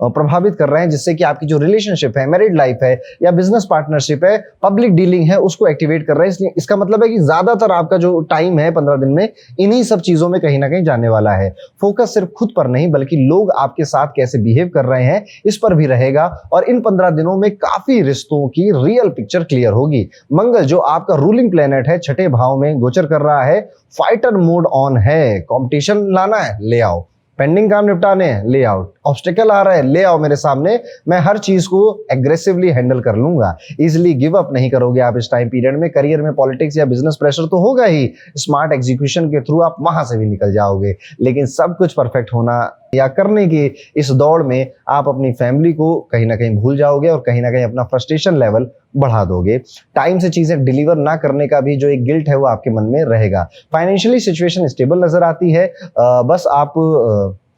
प्रभावित कर रहे हैं, जिससे कि आपकी जो रिलेशनशिप है, मैरिड लाइफ है या बिजनेस पार्टनरशिप है, पब्लिक डीलिंग है, उसको एक्टिवेट कर रहे हैं। इसलिए इसका मतलब है कि ज्यादातर आपका जो टाइम है 15 दिन में, इन्हीं सब चीजों में कहीं ना कहीं जाने वाला है। फोकस सिर्फ खुद पर नहीं, बल्कि लोग आपके साथ कैसे बिहेव कर रहे हैं इस पर भी रहेगा। और इन 15 दिनों में काफी रिश्तों की रियल पिक्चर क्लियर होगी। मंगल जो आपका रूलिंग प्लेनेट है, 6ठे भाव में गोचर कर रहा है, फाइटर मोड ऑन है। कंपटीशन लाना है, ले आओ। पेंडिंग काम निपटाने हैं, ले आओ। ऑब्स्टिकल आ रहा है, ले आओ मेरे सामने, मैं हर चीज को एग्रेसिवली हैंडल कर लूंगा। इजिली गिव अप नहीं करोगे आप इस टाइम पीरियड में। करियर में पॉलिटिक्स या बिजनेस प्रेशर तो होगा ही, स्मार्ट एग्जीक्यूशन के थ्रू आप वहां से भी निकल जाओगे। लेकिन सब कुछ परफेक्ट होना या करने की इस दौड़ में आप अपनी फैमिली को कहीं ना कहीं भूल जाओगे और कहीं ना कहीं अपना फ्रस्ट्रेशन लेवल बढ़ा दोगे। टाइम से चीजें डिलीवर ना करने का भी जो एक गिल्ट है वो आपके मन में रहेगा। फाइनेंशियली सिचुएशन स्टेबल नजर आती है, बस आप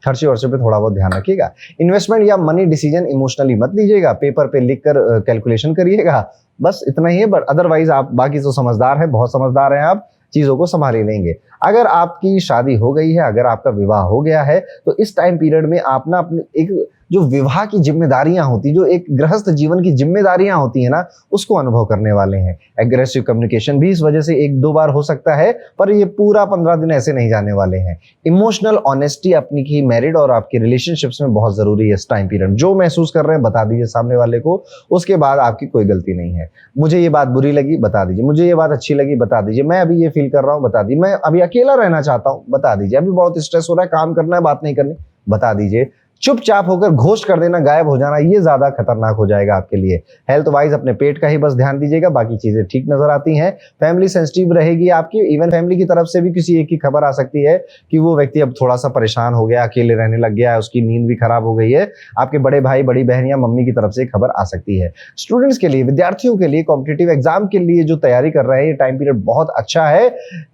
खर्चे वर्चे पे थोड़ा बहुत ध्यान रखिएगा। इन्वेस्टमेंट या मनी डिसीजन इमोशनली मत लीजिएगा, पेपर पे लिखकर कैलकुलेशन करिएगा, बस इतना ही है। बट अदरवाइज आप बाकी तो समझदार है, बहुत समझदार हैं आप, चीजों को संभाल ही लेंगे। अगर आपकी शादी हो गई है, अगर आपका विवाह हो गया है, तो इस टाइम पीरियड में आप ना अपने एक जो विवाह की जिम्मेदारियां होती, जो एक गृहस्थ जीवन की जिम्मेदारियां होती है ना, उसको अनुभव करने वाले हैं। एग्रेसिव कम्युनिकेशन भी इस वजह से 1-2 बार हो सकता है, पर ये पूरा 15 दिन ऐसे नहीं जाने वाले हैं। इमोशनल ऑनेस्टी अपनी की मैरिड और आपके रिलेशनशिप्स में बहुत जरूरी है इस टाइम पीरियड। जो महसूस कर रहे हैं बता दीजिए सामने वाले को, उसके बाद आपकी कोई गलती नहीं है। मुझे ये बात बुरी लगी, बता दीजिए। मुझे ये बात अच्छी लगी, बता दीजिए। मैं अभी ये फील कर रहा हूँ, बता दीजिए। मैं अभी अकेला रहना चाहता हूँ, बता दीजिए। अभी बहुत स्ट्रेस हो रहा है, काम करना है, बात नहीं करनी, बता दीजिए। चुपचाप होकर घोस्ट कर देना, गायब हो जाना, ये ज्यादा खतरनाक हो जाएगा आपके लिए। हेल्थ वाइज अपने पेट का ही बस ध्यान दीजिएगा, बाकी चीजें ठीक नजर आती हैं। फैमिली सेंसिटिव रहेगी आपकी, इवन फैमिली की तरफ से भी किसी एक की खबर आ सकती है कि वो व्यक्ति अब थोड़ा सा परेशान हो गया, अकेले रहने लग गया है, उसकी नींद भी खराब हो गई है। आपके बड़े भाई बड़ी बहन या मम्मी की तरफ से खबर आ सकती है। स्टूडेंट्स के लिए, विद्यार्थियों के लिए, कॉम्पिटिटिव एग्जाम के लिए जो तैयारी कर रहे हैं, ये टाइम पीरियड बहुत अच्छा है।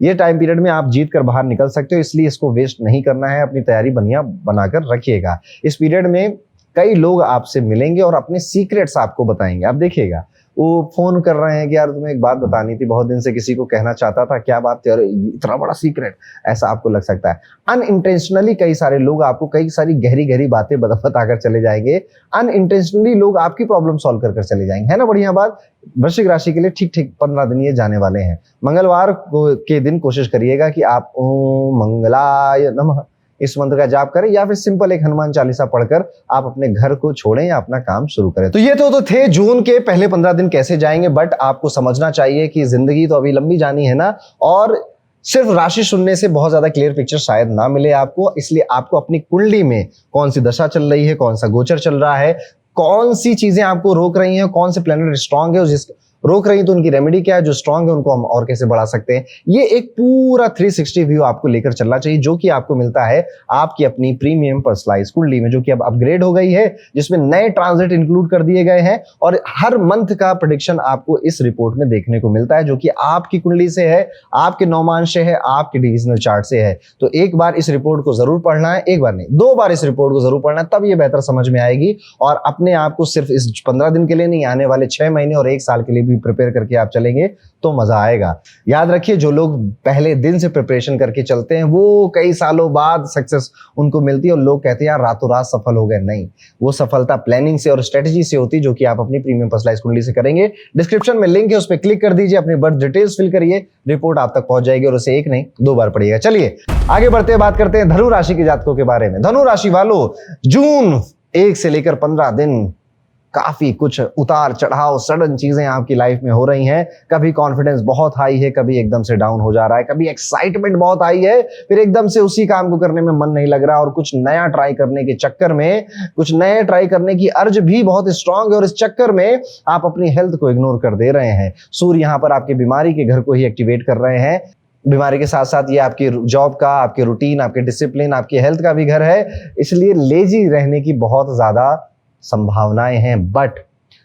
ये टाइम पीरियड में आप जीत कर बाहर निकल सकते हो, इसलिए इसको वेस्ट नहीं करना है। अपनी तैयारी बढ़िया बनाकर रखिएगा। इस पीरियड में कई लोग आपसे मिलेंगे और अपने सीक्रेट्स आपको बताएंगे। आप देखिएगा, वो फोन कर रहे हैं कि यार तुम्हें एक बात बतानी थी, बहुत दिन से किसी को कहना चाहता था, क्या बात है, इतना बड़ा सीक्रेट, ऐसा आपको लग सकता है। अनइंटेंशनली कई सारे लोग आपको कई सारी गहरी गहरी बातें बताकर चले जाएंगे। अनइंटेंशनली लोग आपकी प्रॉब्लम सॉल्व कर चले जाएंगे, है ना बढ़िया बात। वृश्चिक राशि के लिए ठीक ठीक 15 दिन ये जाने वाले हैं। मंगलवार के दिन कोशिश करिएगा कि आप ओम मंगलाय नमः इस मंत्र का जाप करें, या फिर सिंपल एक हनुमान चालीसा पढ़कर आप अपने घर को छोड़ें या अपना काम शुरू करें। तो ये तो थे जून के पहले 15 दिन कैसे जाएंगे, बट आपको समझना चाहिए कि जिंदगी तो अभी लंबी जानी है ना, और सिर्फ राशि सुनने से बहुत ज्यादा क्लियर पिक्चर शायद ना मिले आपको। इसलिए आपको अपनी कुंडली में कौन सी दशा चल रही है, कौन सा गोचर चल रहा है, कौन सी चीजें आपको रोक रही हैं, कौन से प्लेनेट स्ट्रांग है, जिस रोक रही तो उनकी रेमेडी क्या है, जो स्ट्रांग है उनको हम और कैसे बढ़ा सकते हैं। ये एक पूरा 360 व्यू आपको लेकर चलना चाहिए, जो कि आपको मिलता है आपकी अपनी प्रीमियम पर्सनलाइज कुंडली में, जो कि अब अपग्रेड हो गई है, जिसमें नए ट्रांजिट इंक्लूड कर दिए गए हैं और हर मंथ का प्रेडिक्शन आपको इस रिपोर्ट में देखने को मिलता है, जो कि आपकी कुंडली से है, आपके नौमांश से है, आपके डिविजनल चार्ट से है। तो एक बार इस रिपोर्ट को जरूर पढ़ना है, एक बार नहीं 2 बार इस रिपोर्ट को जरूर पढ़ना है, तब ये बेहतर समझ में आएगी। और अपने आप को सिर्फ इस 15 दिन के लिए नहीं, आने वाले 6 महीने और 1 साल के लिए भी प्रिपेयर करके आप चलेंगे तो मजा आएगा। याद रखिए, जो लोग पहले दिन से प्रिपरेशन करके चलते हैं वो कई सालों बाद सक्सेस उनको मिलती है, और लोग कहते हैं यार रातों रात सफल हो गए। नहीं, वो सफलता प्लानिंग से और स्ट्रेटेजी से होती है, जो कि आप अपनी प्रीमियम पर्सनलाइज्ड कुंडली से करेंगे। डिस्क्रिप्शन में लिंक है, उस पर क्लिक कर दीजिए, अपनी बर्थ डिटेल्स फिल करिए, रिपोर्ट आप तक पहुंच जाएगी, और उसे एक नहीं 2 बार पढ़िएगा। चलिए आगे बढ़ते हैं, बात करते हैं धनु राशि के जातकों के बारे में। धनु राशि वालों, जून 1 से लेकर 15 दिन काफी कुछ उतार चढ़ाव सडन चीजें आपकी लाइफ में हो रही हैं। कभी कॉन्फिडेंस बहुत हाई है, कभी एकदम से डाउन हो जा रहा है, कभी एक्साइटमेंट बहुत हाई है, फिर एकदम से उसी काम को करने में मन नहीं लग रहा, और कुछ नया ट्राई करने के चक्कर में, कुछ नए ट्राई करने की अर्ज भी बहुत स्ट्रांग है, और इस चक्कर में आप अपनी हेल्थ को इग्नोर कर दे रहे हैं। सूर्य यहाँ पर आपके बीमारी के घर को ही एक्टिवेट कर रहे हैं। बीमारी के साथ साथ ये आपकी जॉब का, आपके रूटीन, आपके डिसिप्लिन, आपकी हेल्थ का भी घर है, इसलिए लेजी रहने की बहुत ज्यादा संभावनाएं हैं, बट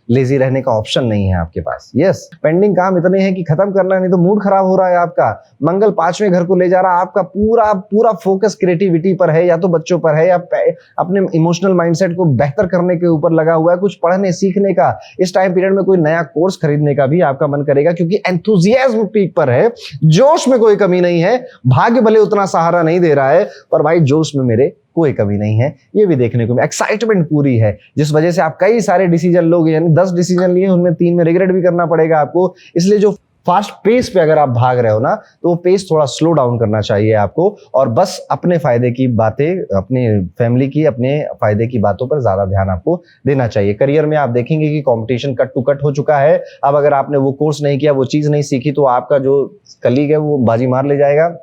लेजी रहने का ऑप्शन नहीं है आपके पास। यस, पेंडिंग काम इतने हैं कि खत्म करना, नहीं तो मूड खराब हो रहा है आपका। मंगल 5वें घर को ले जा रहा है, आपका पूरा फोकस क्रिएटिविटी पर है, या तो बच्चों पर है, या अपने इमोशनल माइंडसेट को बेहतर करने के ऊपर लगा हुआ है, कुछ पढ़ने सीखने का। इस टाइम पीरियड में कोई नया कोर्स खरीदने का भी आपका मन करेगा, क्योंकि एंथुजियाज्म पीक पर है, जोश में कोई कमी नहीं है। भाग्य भले उतना सहारा नहीं दे रहा है, पर भाई जोश में मेरे कोई कमी नहीं है, ये भी देखने को, एक्साइटमेंट पूरी है, जिस वजह से आप कई सारे डिसीजन लोगे, यानी 10 डिसीजन लिए, उनमें 3 में रिग्रेट भी करना पड़ेगा आपको। इसलिए जो फास्ट पेस पे अगर आप भाग रहे हो ना, तो वो पेस थोड़ा स्लो डाउन करना चाहिए आपको, और बस अपने फायदे की बातें, अपने फैमिली की, अपने फायदे की बातों पर ज्यादा ध्यान आपको देना चाहिए। करियर में आप देखेंगे कि कंपटीशन कट टू कट हो चुका है। अब अगर आपने वो कोर्स नहीं किया, वो चीज नहीं सीखी, तो आपका जो कलीग है वो बाजी मार ले जाएगा।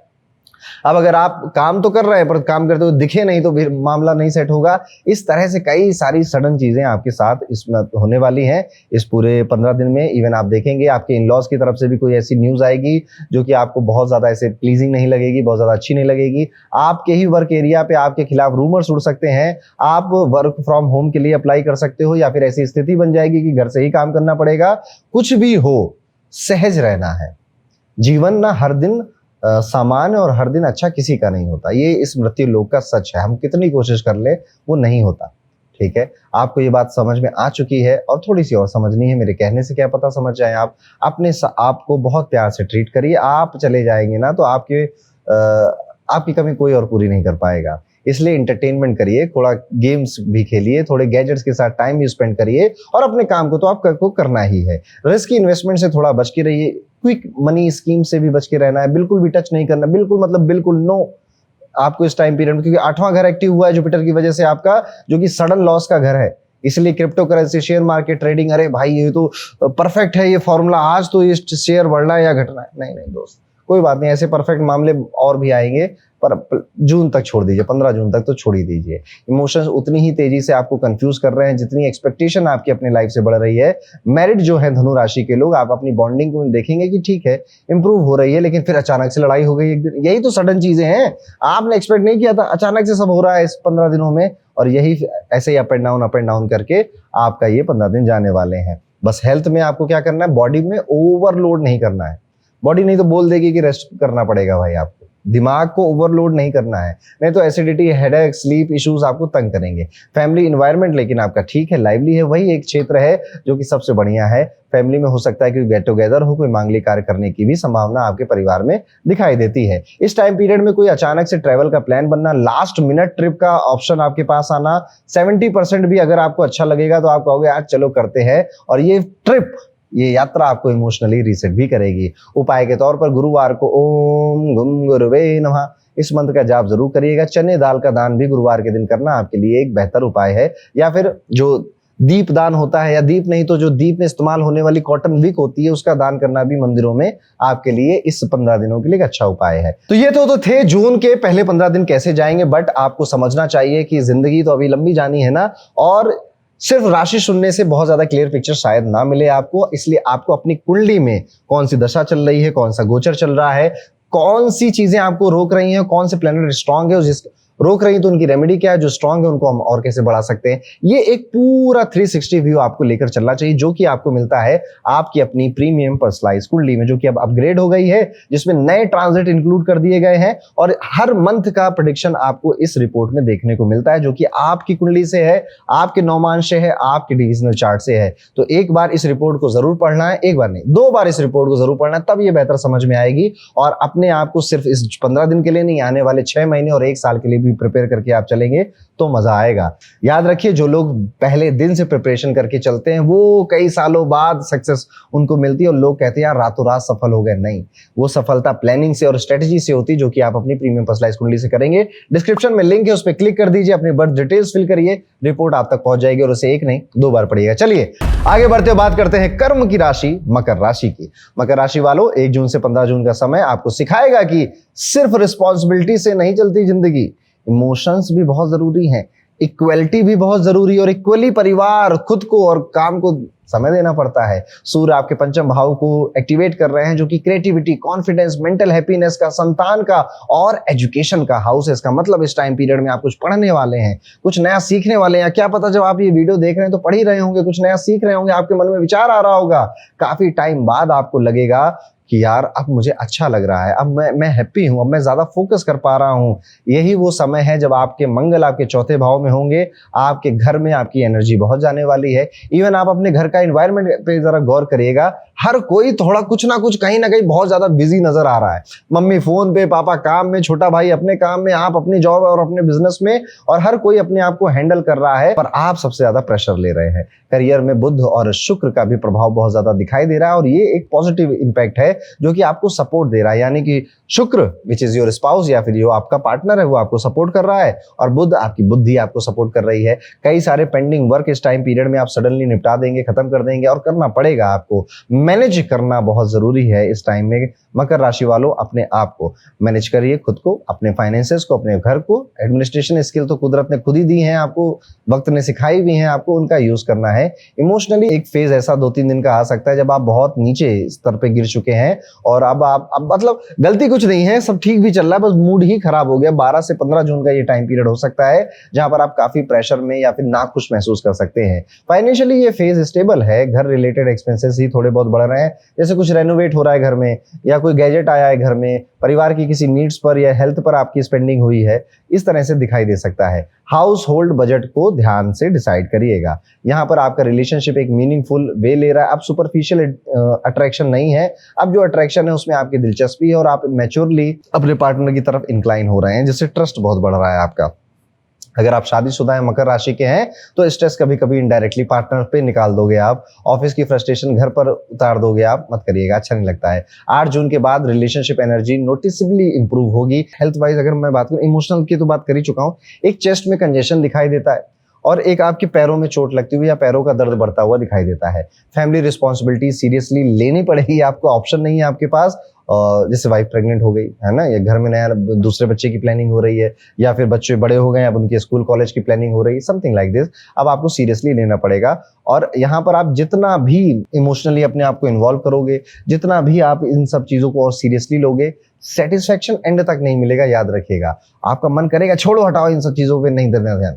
अब अगर आप काम तो कर रहे हैं, पर काम करते हुए दिखे नहीं, तो फिर मामला नहीं सेट होगा। इस तरह से कई सारी सडन चीजें आपके साथ इसमें होने वाली हैं इस पूरे 15 दिन में। इवन आप देखेंगे आपके इन-लॉज की तरफ से भी कोई ऐसी न्यूज आएगी जो कि आपको बहुत ज्यादा ऐसे प्लीजिंग नहीं लगेगी, बहुत ज्यादा अच्छी नहीं लगेगी। आपके ही वर्क एरिया पे आपके खिलाफ रूमर्स उड़ सकते हैं। आप वर्क फ्रॉम होम के लिए अप्लाई कर सकते हो, या फिर ऐसी स्थिति बन जाएगी कि घर से ही काम करना पड़ेगा। कुछ भी हो, सहज रहना है। जीवन ना हर दिन सामान्य और हर दिन अच्छा किसी का नहीं होता, ये इस मृत्यु लोक का सच है। हम कितनी कोशिश कर ले, वो नहीं होता। ठीक है, आपको ये बात समझ में आ चुकी है, और थोड़ी सी और समझनी है। मेरे कहने से क्या पता समझ जाए आप। अपने आपको बहुत प्यार से ट्रीट करिए। आप चले जाएंगे ना, तो आपकी कमी कोई और पूरी नहीं कर पाएगा। इसलिए इंटरटेनमेंट करिए, थोड़ा गेम्स भी खेलिए, थोड़े गैजेट्स के साथ टाइम भी स्पेंड करिए, और अपने काम को तो आपको करना ही है। रिस्की इन्वेस्टमेंट से थोड़ा बच के रहिए, क्विक मनी स्कीम से भी बच के रहना है, बिल्कुल भी टच नहीं करना, बिल्कुल मतलब बिल्कुल नो आपको इस टाइम पीरियड में, क्योंकि 8वां घर एक्टिव हुआ है जुपिटर की वजह से आपका, जो कि सडन लॉस का घर है। इसलिए crypto currency, share market, trading, अरे भाई ये तो परफेक्ट है ये फॉर्मूला, आज तो ये शेयर बढ़ना है या घटना है। नहीं दोस्त, कोई बात नहीं, ऐसे परफेक्ट मामले और भी आएंगे, पर जून तक छोड़ दीजिए, 15 जून तक तो छोड़ ही दीजिए। इमोशंस उतनी ही तेजी से आपको कंफ्यूज कर रहे हैं जितनी एक्सपेक्टेशन आपकी अपनी लाइफ से बढ़ रही है। मैरिड जो है धनु राशि के लोग, आप अपनी बॉन्डिंग को देखेंगे कि ठीक है इंप्रूव हो रही है, लेकिन फिर अचानक से लड़ाई हो गई एक दिन। यही तो सडन चीजें हैं, आपने एक्सपेक्ट नहीं किया था, अचानक से सब हो रहा है इस 15 दिनों में, और यही ऐसे ही अप एंड डाउन करके आपका ये 15 दिन जाने वाले हैं। बस हेल्थ में आपको क्या करना है, बॉडी में ओवरलोड नहीं करना है। बॉडी नहीं तो बोल देगी कि रेस्ट करना पड़ेगा भाई आपको, दिमाग को ओवरलोड नहीं करना है, नहीं तो एसिडिटी, हेडेक, स्लीप इश्यूज आपको तंग करेंगे। फैमिली इन्वायरमेंट लेकिन आपका ठीक है, लाइवली है, वही एक क्षेत्र है जो कि सबसे बढ़िया है। फैमिली में हो सकता है कि गेट टुगेदर हो, कोई मांगलिक कार्य करने की भी संभावना आपके परिवार में दिखाई देती है। इस टाइम पीरियड में कोई अचानक से ट्रैवल का प्लान बनना, लास्ट मिनट ट्रिप का ऑप्शन आपके पास आना, 70% भी अगर आपको अच्छा लगेगा तो आप कहोगे आज चलो करते हैं, और ये ट्रिप, ये यात्रा आपको इमोशनली रीसेट भी करेगी। उपाय के तौर पर गुरुवार को ओम गं गुरुवे नमः इस मंत्र का जाप जरूर करिएगा। चने दाल का दान भी गुरुवार के दिन करना आपके लिए एक बेहतर उपाय है। या फिर जो दीप दान होता है, या दीप नहीं तो जो दीप में इस्तेमाल होने वाली कॉटन विक होती है, उसका दान करना भी मंदिरों में आपके लिए इस 15 दिनों के लिए एक अच्छा उपाय है। तो ये तो थे जून के पहले 15 दिन कैसे जाएंगे, बट आपको समझना चाहिए कि जिंदगी तो अभी लंबी जानी है ना, और सिर्फ राशि सुनने से बहुत ज्यादा क्लियर पिक्चर शायद ना मिले आपको। इसलिए आपको अपनी कुंडली में कौन सी दशा चल रही है, कौन सा गोचर चल रहा है, कौन सी चीजें आपको रोक रही हैं, कौन से प्लैनेट स्ट्रांग है, रोक रही तो उनकी रेमेडी क्या है, जो स्ट्रांग है उनको हम और कैसे बढ़ा सकते हैं। ये एक पूरा 360 व्यू आपको लेकर चलना चाहिए, जो कि आपको मिलता है आपकी अपनी प्रीमियम पर्सनलाइज कुंडली में, जो कि अब अपग्रेड हो गई है, जिसमें नए ट्रांजिट इंक्लूड कर दिए गए हैं और हर मंथ का प्रेडिक्शन आपको इस रिपोर्ट में देखने को मिलता है, जो कि आपकी कुंडली से है, आपके नौमांश से है, आपके डिविजनल चार्ट से है। तो एक बार इस रिपोर्ट को जरूर पढ़ना है, एक बार नहीं 2 बार इस रिपोर्ट को जरूर पढ़ना है, तब ये बेहतर समझ में आएगी और अपने आप को सिर्फ इस 15 दिन के लिए नहीं, आने वाले 6 महीने और 1 साल के लिए भी प्रिपेयर करके आप चलेंगे तो मजा आएगा। याद रखिए, जो लोग पहले दिन से प्रिपरेशन करके चलते हैं वो कई सालों बाद सक्सेस उनको मिलती है और लोग कहते हैं यार रातों रात सफल हो गए। नहीं, वो सफलता प्लानिंग से और स्ट्रेटजी से होती है, जो कि आप अपनी प्रीमियम पर्सनलाइज कुंडली से करेंगे। डिस्क्रिप्शन में लिंक है, उस पर क्लिक कर दीजिए, अपनी बर्थ डिटेल्स फिल करिए, रिपोर्ट आप तक पहुंच जाएगी और उसे एक नहीं 2 बार पढ़िएगा। चलिए आगे बढ़ते बात करते हैं कर्म की राशि मकर राशि की। मकर राशि वालों, 1 जून से 15 जून का समय आपको सिखाएगा कि सिर्फ रिस्पॉन्सिबिलिटी से नहीं चलती जिंदगी, इमोशंस भी बहुत जरूरी हैं, इक्वलिटी भी बहुत जरूरी है और इक्वली परिवार, खुद को और काम को समय देना पड़ता है। सूर्य आपके पंचम भाव को एक्टिवेट कर रहे हैं, जो कि क्रिएटिविटी, कॉन्फिडेंस, मेंटल हैप्पीनेस का, संतान का और एजुकेशन का हाउस है। इसका मतलब इस टाइम पीरियड में आप कुछ पढ़ने वाले हैं, कुछ नया सीखने वाले हैं। क्या पता जब आप ये वीडियो देख रहे हैं तो पढ़ ही रहे होंगे, कुछ नया सीख रहे होंगे, आपके मन में विचार आ रहा होगा। काफी टाइम बाद आपको लगेगा कि यार अब मुझे अच्छा लग रहा है, अब मैं हैप्पी हूं, अब मैं ज्यादा फोकस कर पा रहा हूं। यही वो समय है जब आपके मंगल आपके चौथे भाव में होंगे, आपके घर में आपकी एनर्जी बहुत जाने वाली है। इवन आप अपने घर का एनवायरनमेंट पे जरा गौर करिएगा, हर कोई थोड़ा कुछ ना कुछ कहीं ना कहीं बहुत ज्यादा बिजी नजर आ रहा है। मम्मी फोन पे, पापा काम में, छोटा भाई अपने काम में, आप अपनी जॉब और अपने बिजनेस में, और हर कोई अपने आप को हैंडल कर रहा है, पर आप सबसे ज्यादा प्रेशर ले रहे हैं। करियर में बुध और शुक्र का भी प्रभाव बहुत ज्यादा दिखाई दे रहा है और ये एक पॉजिटिव इंपैक्ट है जो कि आपको सपोर्ट दे रहा है। यानी कि शुक्र विच इज योर स्पाउस या फिर जो आपका पार्टनर है वो आपको सपोर्ट कर रहा है और बुध आपकी बुद्धि आपको सपोर्ट कर रही है। कई सारे पेंडिंग वर्क इस टाइम पीरियड में आप सडनली निपटा देंगे, खत्म कर देंगे और करना पड़ेगा आपको। मैनेज करना बहुत जरूरी है इस टाइम में। मकर राशि वालों, अपने आप को मैनेज करिए, खुद को, अपने फाइनेंसेस को, अपने घर को। एडमिनिस्ट्रेशन स्किल तो कुदरत ने खुद ही दी है आपको, वक्त ने सिखाई भी है आपको, उनका यूज करना है। इमोशनली एक फेज ऐसा 2-3 दिन का आ सकता है जब आप बहुत नीचे स्तर पे गिर चुके हैं और अब मतलब गलती कुछ नहीं है, सब ठीक भी चल रहा है, बस मूड ही खराब हो गया। 12 से 15 जून का ये टाइम पीरियड हो सकता है जहां पर आप काफी प्रेशर में या फिर नाखुश महसूस कर सकते हैं। फाइनेंशियली ये फेज स्टेबल है, घर रिलेटेड एक्सपेंसेस ही थोड़े बहुत बढ़ रहे हैं, जैसे कुछ रेनोवेट हो रहा है घर में या कोई गैजेट आया है घर में, परिवार की किसी नीड्स पर या हेल्थ पर आपकी स्पेंडिंग हुई है, इस तरह से दिखाई दे सकता है। हाउस होल्ड बजट को ध्यान से डिसाइड करिएगा। यहाँ पर आपका रिलेशनशिप एक मीनिंगफुल वे ले रहा है। अब सुपरफिशियल अट्रैक्शन नहीं है, अब जो अट्रैक्शन है उसमें आपकी दिलचस्पी है और आप मैच्योरली अपने पार्टनर की तरफ इंक्लाइन हो रहे हैं, जिससे ट्रस्ट बहुत बढ़ रहा है आपका। अगर आप शादीशुदा हैं, मकर राशि के हैं, तो स्ट्रेस कभी कभी इनडायरेक्टली पार्टनर पे निकाल दोगे आप, ऑफिस की फ्रस्ट्रेशन घर पर उतार दोगे आप, मत करिएगा, अच्छा नहीं लगता है। 8 जून के बाद रिलेशनशिप एनर्जी नोटिसेबली इंप्रूव होगी। हेल्थ वाइज अगर मैं बात करूं, इमोशनल की तो बात कर ही चुका हूं, एक चेस्ट में कंजेशन दिखाई देता है और एक आपके पैरों में चोट लगती हुई या पैरों का दर्द बढ़ता हुआ दिखाई देता है। फैमिली रिस्पॉन्सिबिलिटी सीरियसली लेनी पड़ेगी आपको, ऑप्शन नहीं है आपके पास। जैसे वाइफ प्रेग्नेंट हो गई है ना, या घर में नया दूसरे बच्चे की प्लानिंग हो रही है, या फिर बच्चे बड़े हो गए अब उनके स्कूल कॉलेज की प्लानिंग हो रही है, समथिंग लाइक दिस। अब आपको सीरियसली लेना पड़ेगा और यहाँ पर आप जितना भी इमोशनली अपने आप को इन्वॉल्व करोगे, जितना भी आप इन सब चीजों को और सीरियसली लोगे, सेटिस्फेक्शन एंड तक नहीं मिलेगा। याद रखिएगा, आपका मन करेगा छोड़ो हटाओ इन सब चीजों पर नहीं देना ध्यान,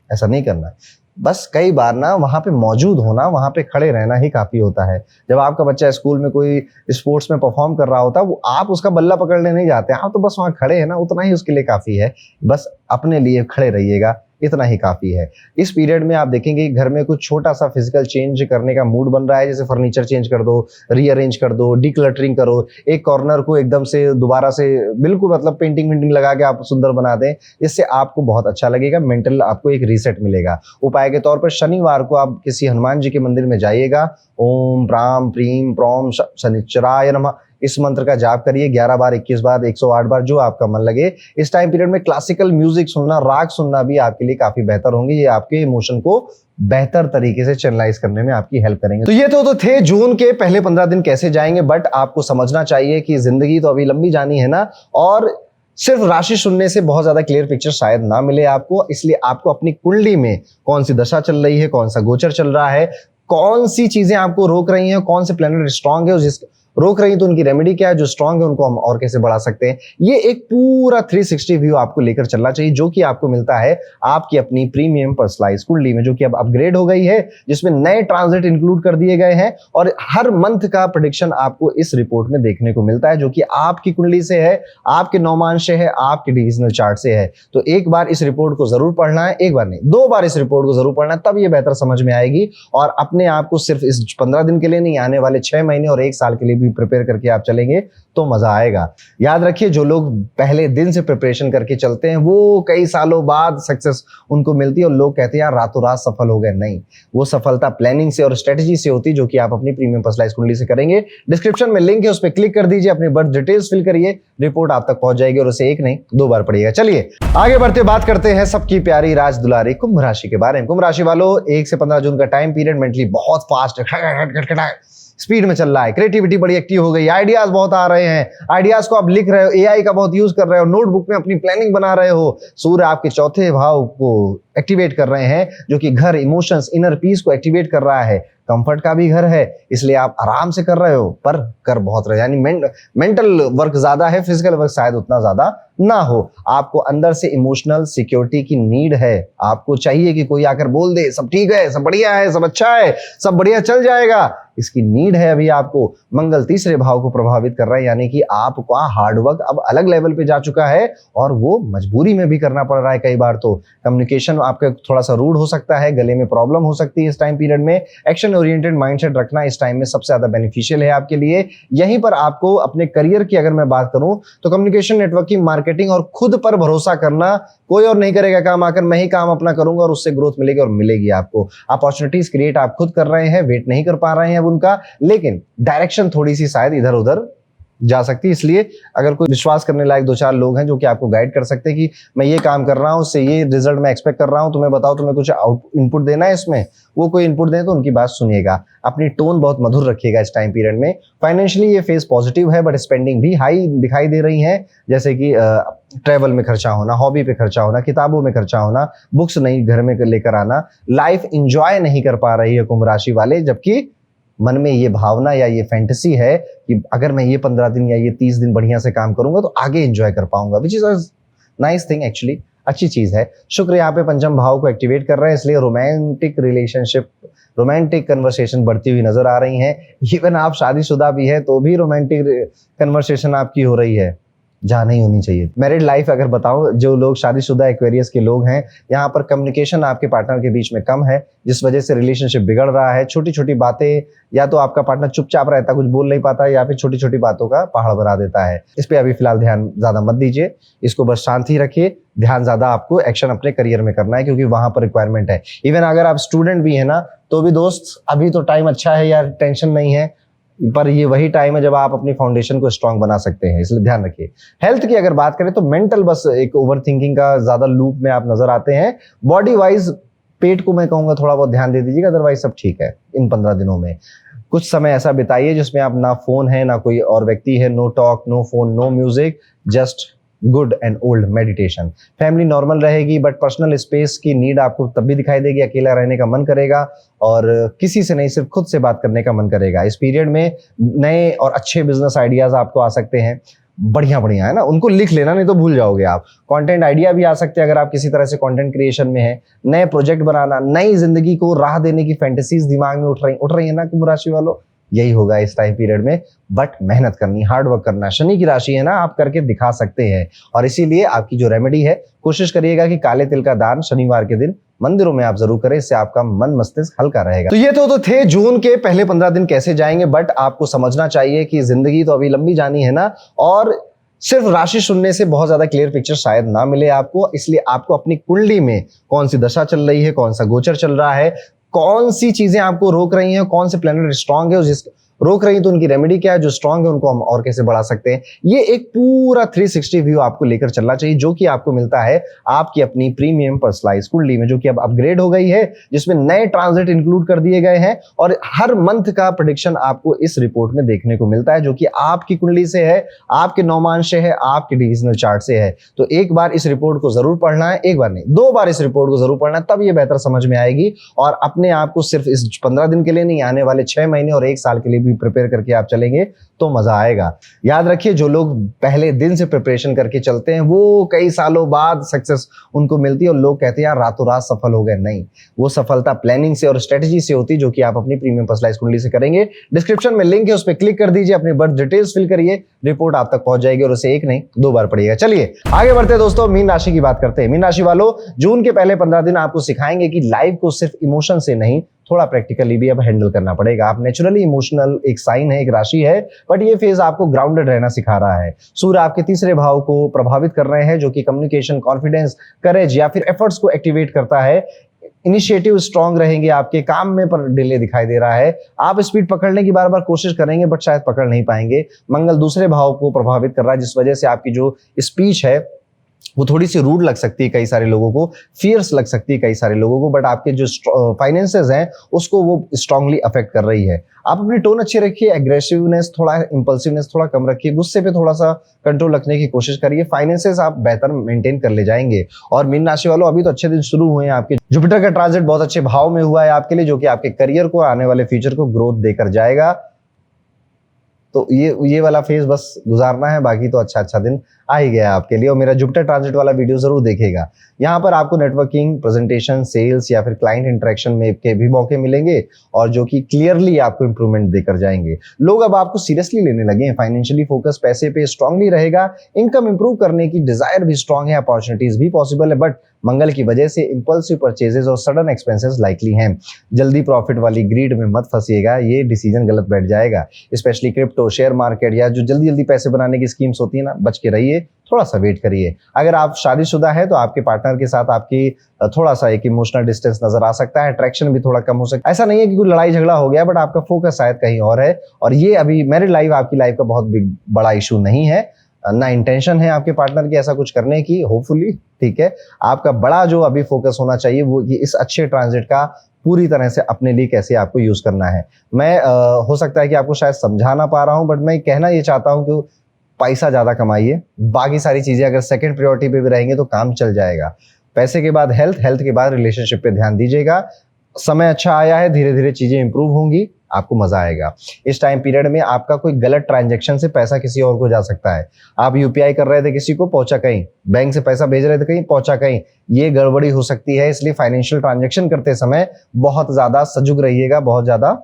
ऐसा नहीं करना है। बस कई बार ना वहां पे मौजूद होना, वहां पे खड़े रहना ही काफी होता है। जब आपका बच्चा स्कूल में कोई स्पोर्ट्स में परफॉर्म कर रहा होता है, वो आप उसका बल्ला पकड़ने नहीं जाते, आप तो बस वहां खड़े हैं ना, उतना ही उसके लिए काफी है। बस अपने लिए खड़े रहिएगा, इतना ही काफी है। इस पीरियड में आप देखेंगे घर में कुछ छोटा सा फिजिकल चेंज करने का मूड बन रहा है, जैसे फर्नीचर चेंज कर दो, रीअरेंज कर दो, डिक्लटरिंग करो, एक कॉर्नर को एकदम से दोबारा से बिल्कुल मतलब पेंटिंग लगा के आप सुंदर बना दें, इससे आपको बहुत अच्छा लगेगा, मेंटल आपको एक रीसेट मिलेगा। उपाय के तौर पर शनिवार को आप किसी हनुमान जी के मंदिर में जाइएगा, ओम प्राम प्रीम प्रोम शनिचराय नमः इस मंत्र का जाप करिए 11 बार, 21 बार, 108 बार, जो आपका मन लगे। इस टाइम पीरियड में क्लासिकल म्यूजिक सुनना, राग सुनना भी आपके लिए काफी बेहतर होंगे, ये आपके इमोशन को बेहतर तरीके से चैनलाइज करने में आपकी हेल्प करेंगे। तो ये तो थे जून के पहले 15 दिन कैसे जाएंगे, बट आपको समझना चाहिए कि जिंदगी तो अभी लंबी जानी है ना, और सिर्फ राशि सुनने से बहुत ज्यादा क्लियर पिक्चर शायद ना मिले आपको। इसलिए आपको अपनी कुंडली में कौन सी दशा चल रही है, कौन सा गोचर चल रहा है, कौन सी चीजें आपको रोक रही हैं, कौन से प्लैनेट स्ट्रांग है रोक रही तो उनकी रेमेडी क्या है, जो स्ट्रांग है उनको हम और कैसे बढ़ा सकते हैं। ये एक पूरा 360 व्यू आपको लेकर चलना चाहिए, जो कि आपको मिलता है आपकी अपनी प्रीमियम पर्सनलाइज कुंडली में, जो कि अब अपग्रेड हो गई है, जिसमें नए ट्रांजिट इंक्लूड कर दिए गए हैं और हर मंथ का प्रेडिक्शन आपको इस रिपोर्ट में देखने को मिलता है, जो कि आपकी कुंडली से है, आपके नौमांश से है, आपके डिविजनल चार्ट से है। तो एक बार इस रिपोर्ट को जरूर पढ़ना है, एक बार नहीं 2 बार इस रिपोर्ट को जरूर पढ़ना है, तब ये बेहतर समझ में आएगी। और अपने आप को सिर्फ इस 15 दिन के लिए नहीं, आने वाले 6 महीने और 1 साल के लिए भी प्रिपेयर करके आप चलेंगे तो मजा आएगा। याद रखिए, जो लोग पहले दिन से प्रिपरेशन करके चलते हैं वो कई सालों बाद सक्सेस उनको मिलती है, और लोग कहते हैं यार रातों रात सफल हो गए। नहीं, वो सफलता प्लानिंग से और स्ट्रेटेजी से होती है, जो कि आप अपनी प्रीमियम पर्सनलाइज कुंडली से करेंगे। डिस्क्रिप्शन में लिंक है, उस पर क्लिक कर दीजिए, अपनी बर्थ डिटेल्स फिल करिए, रिपोर्ट आप तक पहुंच जाएगी और उसे एक नहीं 2 बार पढ़िएगा। चलिए आगे बढ़ते बात करते हैं सबकी प्यारी राज दुलारी कुंभ राशि के बारे में। कुंभ राशि वालों, 1 से 15 जून का टाइम पीरियड मेंटली बहुत फास्ट स्पीड में चल रहा है, क्रिएटिविटी बड़ी एक्टिव हो गई, आइडियाज बहुत आ रहे हैं, आइडियाज को आप लिख रहे हो, एआई का बहुत यूज कर रहे हो, नोटबुक में अपनी प्लानिंग बना रहे हो। सूर्य आपके चौथे भाव को एक्टिवेट कर रहे हैं, जो कि घर, इमोशंस, इनर पीस को एक्टिवेट कर रहा है, कंफर्ट का भी घर है, इसलिए आप आराम से कर रहे हो, पर कर बहुत रहे, यानी मेंटल वर्क ज्यादा है, फिजिकल वर्क शायद उतना ज्यादा ना हो। आपको अंदर से इमोशनल सिक्योरिटी की नीड है, आपको चाहिए कि कोई आकर बोल दे सब ठीक है, सब बढ़िया है, सब अच्छा है, सब बढ़िया चल जाएगा, इसकी नीड है अभी आपको। मंगल तीसरे भाव को प्रभावित कर रहा है, यानी कि आपका हार्डवर्क अब अलग लेवल पे जा चुका है और वो मजबूरी में भी करना पड़ रहा है। कई बार तो कम्युनिकेशन आपका थोड़ा सा रूड हो सकता है, गले में प्रॉब्लम हो सकती है इस टाइम पीरियड में। एक्शन ओरिएंटेड माइंडसेट रखना इस टाइम में सबसे ज्यादा बेनिफिशियल है आपके लिए। यहीं पर आपको अपने करियर की अगर मैं बात करूं तो कम्युनिकेशन, नेटवर्किंग, मार्केटिंग और खुद पर भरोसा करना, कोई और नहीं करेगा काम आकर, मैं ही काम अपना करूंगा और उससे ग्रोथ मिलेगी और मिलेगी आपको। अपॉर्चुनिटीज क्रिएट आप खुद कर रहे हैं, वेट नहीं कर पा रहे हैं उनका, लेकिन डायरेक्शन थोड़ी सी शायद इधर उधर जा सकती है। इसलिए अगर कोई विश्वास करने लायक 2-4 लोग हैं जो कि आपको गाइड कर सकते हैं कि मैं ये काम कर रहा हूं, उससे ये रिजल्ट मैं एक्सपेक्ट कर रहा हूं, तुम्हें बताओ तुम्हें कुछ इनपुट देना है इसमें, वो कोई इनपुट दें तो उनकी बात सुनिएगा। अपनी टोन बहुत मधुर रखिएगा इस टाइम पीरियड में। फाइनेंशियली ये फेज पॉजिटिव है, बट स्पेंडिंग भी हाई दिखाई दे रही है, जैसे कि ट्रेवल में खर्चा होना, हॉबी पे खर्चा होना, किताबों में खर्चा होना, बुक्स नहीं घर में लेकर आना, लाइफ एंजॉय नहीं कर पा रही है कुंभ राशि वाले, जबकि मन में ये भावना या ये फैंटेसी है कि अगर मैं ये 15 दिन या ये 30 दिन बढ़िया से काम करूंगा तो आगे एंजॉय कर पाऊंगा, which is a nice thing actually, अच्छी चीज है। शुक्र यहाँ पे पंचम भाव को एक्टिवेट कर रहे हैं, इसलिए रोमांटिक रिलेशनशिप, रोमांटिक कन्वर्सेशन बढ़ती हुई नजर आ रही हैं। इवन आप शादीशुदा भी है तो भी रोमांटिक कन्वर्सेशन आपकी हो रही है, जहाँ नहीं होनी चाहिए। मैरिड लाइफ अगर बताओ, जो लोग शादीशुदा एक्वेरियस के लोग हैं, यहाँ पर कम्युनिकेशन आपके पार्टनर के बीच में कम है, जिस वजह से रिलेशनशिप बिगड़ रहा है। छोटी छोटी बातें, या तो आपका पार्टनर चुपचाप रहता, कुछ बोल नहीं पाता, या फिर छोटी छोटी बातों का पहाड़ बना देता है। इस पे अभी फिलहाल ध्यान ज्यादा मत दीजिए, इसको बस शांति रखिए। ध्यान ज्यादा आपको एक्शन अपने करियर में करना है, क्योंकि वहां पर रिक्वायरमेंट है। इवन अगर आप स्टूडेंट भी है ना, तो भी दोस्त अभी तो टाइम अच्छा है यार, टेंशन नहीं है, पर ये वही टाइम है जब आप अपनी फाउंडेशन को स्ट्रांग बना सकते हैं, इसलिए ध्यान रखिए। हेल्थ की अगर बात करें तो मेंटल बस एक ओवर थिंकिंग का ज्यादा लूप में आप नजर आते हैं। बॉडी वाइज पेट को मैं कहूंगा थोड़ा बहुत ध्यान दे दीजिएगा, अदरवाइज सब ठीक है। इन 15 दिनों में कुछ समय ऐसा बिताइए जिसमें आप ना फोन है ना कोई और व्यक्ति है, no talk, no phone, no music, just good and old meditation. Family normal रहेगी, बट पर्सनल स्पेस की नीड आपको तब भी दिखाई देगी, अकेला रहने का मन करेगा और किसी से नहीं, सिर्फ खुद से बात करने का मन करेगा। इस पीरियड में नए और अच्छे बिजनेस आइडियाज आपको आ सकते हैं, बढ़िया बढ़िया है ना, उनको लिख लेना नहीं तो भूल जाओगे आप। कंटेंट आइडिया भी आ सकते हैं अगर आप किसी तरह से कंटेंट क्रिएशन में है। नए प्रोजेक्ट बनाना, नई जिंदगी को राह देने की फैंटेसीज दिमाग में उठ रही है ना कुंभ राशि वालों, यही होगा इस टाइम पीरियड में। बट मेहनत करनी, हार्ड वर्क करना, शनि की राशि है ना, आप करके दिखा सकते हैं। और इसीलिए आपकी जो रेमेडी है, कोशिश करिएगा कि काले तिल का दान शनिवार के दिन मंदिरों में आप जरूर करें, इससे आपका मन मस्तिष्क हल्का रहेगा। तो ये तो थे जून के पहले 15 दिन कैसे जाएंगे, बट आपको समझना चाहिए कि जिंदगी तो अभी लंबी जानी है ना, और सिर्फ राशि सुनने से बहुत ज्यादा क्लियर पिक्चर शायद ना मिले आपको। इसलिए आपको अपनी कुंडली में कौन सी दशा चल रही है, कौन सा गोचर चल रहा है, कौन सी चीजें आपको रोक रही हैं, कौन से प्लेनेट स्ट्रांग है, जिस रोक रही तो उनकी रेमेडी क्या है, जो स्ट्रांग है उनको हम और कैसे बढ़ा सकते हैं। ये एक पूरा 360 व्यू आपको लेकर चलना चाहिए, जो कि आपको मिलता है आपकी अपनी प्रीमियम पर्सनलाइज कुंडली में, जो कि अब अपग्रेड हो गई है, जिसमें नए ट्रांजिट इंक्लूड कर दिए गए हैं और हर मंथ का प्रेडिक्शन आपको इस रिपोर्ट में देखने को मिलता है, जो कि आपकी कुंडली से है, आपके नौमांश से है, आपके डिविजनल चार्ट से है। तो एक बार इस रिपोर्ट को जरूर पढ़ना है, एक बार नहीं 2 बार इस रिपोर्ट को जरूर पढ़ना है, तब ये बेहतर समझ में आएगी। और अपने आप को सिर्फ इस 15 दिन के लिए नहीं, आने वाले 6 महीने और 1 साल के लिए भी प्रिपेयर करके आप चलेंगे तो मजा आएगा। याद रखिए, जो लोग पहले दिन से प्रिपरेशन करके चलते हैं वो कई सालों बाद सक्सेस उनको मिलती है और लोग कहते हैं यार रातों रात सफल हो गए। नहीं, वो सफलता प्लानिंग से और स्ट्रेटेजी से होती है, जो कि आप अपनी प्रीमियम पर्सनलाइज्ड कुंडली से करेंगे। डिस्क्रिप्शन में लिंक है, उस पर क्लिक कर दीजिए, अपनी बर्थ डिटेल्स फिल करिए, रिपोर्ट आप तक पहुंच जाएगी और उसे एक नहीं 2 बार पढ़िएगा। चलिए आगे बढ़ते हैं दोस्तों, मीन राशि की बात करते हैं। मीन राशि वालों, जून के पहले 15 दिन आपको सिखाएंगे कि लाइफ को सिर्फ इमोशन से नहीं, थोड़ा प्रैक्टिकली भी अब हैंडल करना पड़ेगा। आप नेचुरली इमोशनल एक साइन है, एक राशि है, बट ये फेज आपको ग्राउंडेड रहना सिखा रहा है। सूर्य आपके तीसरे भाव को प्रभावित कर रहे हैं, जो कि कम्युनिकेशन, कॉन्फिडेंस, करेज या फिर एफर्ट्स को एक्टिवेट करता है। इनिशिएटिव स्ट्रांग रहेंगे, आपके काम में पर डिले दिखाई दे रहा है। आप स्पीड पकड़ने की बार बार कोशिश करेंगे बट शायद पकड़ नहीं पाएंगे। मंगल दूसरे भाव को प्रभावित कर रहा है, जिस वजह से आपकी जो स्पीच है वो थोड़ी सी रूड लग सकती है कई सारे लोगों को, फियर्स लग सकती है कई सारे लोगों को, बट आपके जो फाइनेंसेस हैं उसको वो स्ट्रांगली अफेक्ट कर रही है। आप अपनी टोन अच्छी रखिए, एग्रेसिवनेस थोड़ा, इंपल्सिवनेस थोड़ा कम रखिए, गुस्से पे थोड़ा सा कंट्रोल रखने की कोशिश करिए। फाइनेंसेस आप बेहतर मेंटेन कर ले जाएंगे। और मीन राशि वालों, अभी तो अच्छे दिन शुरू हुए हैं आपके। जुपिटर का ट्रांजिट बहुत अच्छे भाव में हुआ है आपके लिए, जो कि आपके करियर को, आने वाले फ्यूचर को ग्रोथ देकर जाएगा। तो ये वाला फेज बस गुजारना है, बाकी तो अच्छा दिन आ ही गया आपके लिए। और मेरा जुपिटर ट्रांजिट वाला वीडियो जरूर देखिएगा। यहाँ पर आपको नेटवर्किंग, प्रेजेंटेशन, सेल्स या फिर क्लाइंट इंटरेक्शन में के भी मौके मिलेंगे, और जो कि क्लियरली आपको इंप्रूवमेंट देकर जाएंगे। लोग अब आपको सीरियसली लेने लगे हैं। फाइनेंशियली फोकस पैसे पे स्ट्रांगली रहेगा। इनकम इंप्रूव करने की डिजायर भी स्ट्रांग है, अपॉर्चुनिटीज भी पॉसिबल है, बट मंगल की वजह से इंपल्सिव परचेजेस और सडन एक्सपेंसेस लाइकली हैं। जल्दी प्रॉफिट वाली ग्रीड में मत फंसिएगा, ये डिसीजन गलत बैठ जाएगा। स्पेशली क्रिप्टो, शेयर मार्केट या जो जल्दी पैसे बनाने की स्कीम्स होती है ना, बच के रहिए, थोड़ा सा वेट करिए। अगर आप शादीशुदा है तो आपके पार्टनर के साथ आपकी थोड़ा सा एक इमोशनल डिस्टेंस नजर आ सकता है, अट्रैक्शन भी थोड़ा कम हो सकता है। ऐसा नहीं है कि कोई लड़ाई झगड़ा हो गया, बट आपका फोकस शायद कहीं और है। और ये अभी मैरिड लाइफ आपकी लाइफ का बहुत बड़ा इशू नहीं है, ना इंटेंशन है आपके पार्टनर की ऐसा कुछ करने की, होपफुली, ठीक है। आपका बड़ा जो अभी फोकस होना चाहिए वो कि इस अच्छे ट्रांजिट का पूरी तरह से अपने लिए कैसे आपको यूज करना है। मैं हो सकता है कि आपको शायद समझा ना पा रहा हूं, बट मैं कहना ये चाहता हूं कि पैसा ज्यादा कमाइए, बाकी सारी चीजें अगर सेकंड प्रायोरिटी पे भी रहेंगे तो काम चल जाएगा। पैसे के बाद हेल्थ, हेल्थ के बाद रिलेशनशिप पे ध्यान दीजिएगा। समय अच्छा आया है, धीरे धीरे चीजें इंप्रूव होंगी, आपको मजा आएगा। इस टाइम पीरियड में आपका कोई गलत ट्रांजैक्शन से पैसा किसी और को जा सकता है। आप यूपीआई कर रहे थे किसी को, पहुंचा कहीं, बैंक से पैसा भेज रहे थे कहीं, पहुंचा कहीं, ये गड़बड़ी हो सकती है। इसलिए फाइनेंशियल ट्रांजैक्शन करते समय बहुत ज्यादा सजग रहिएगा, बहुत ज्यादा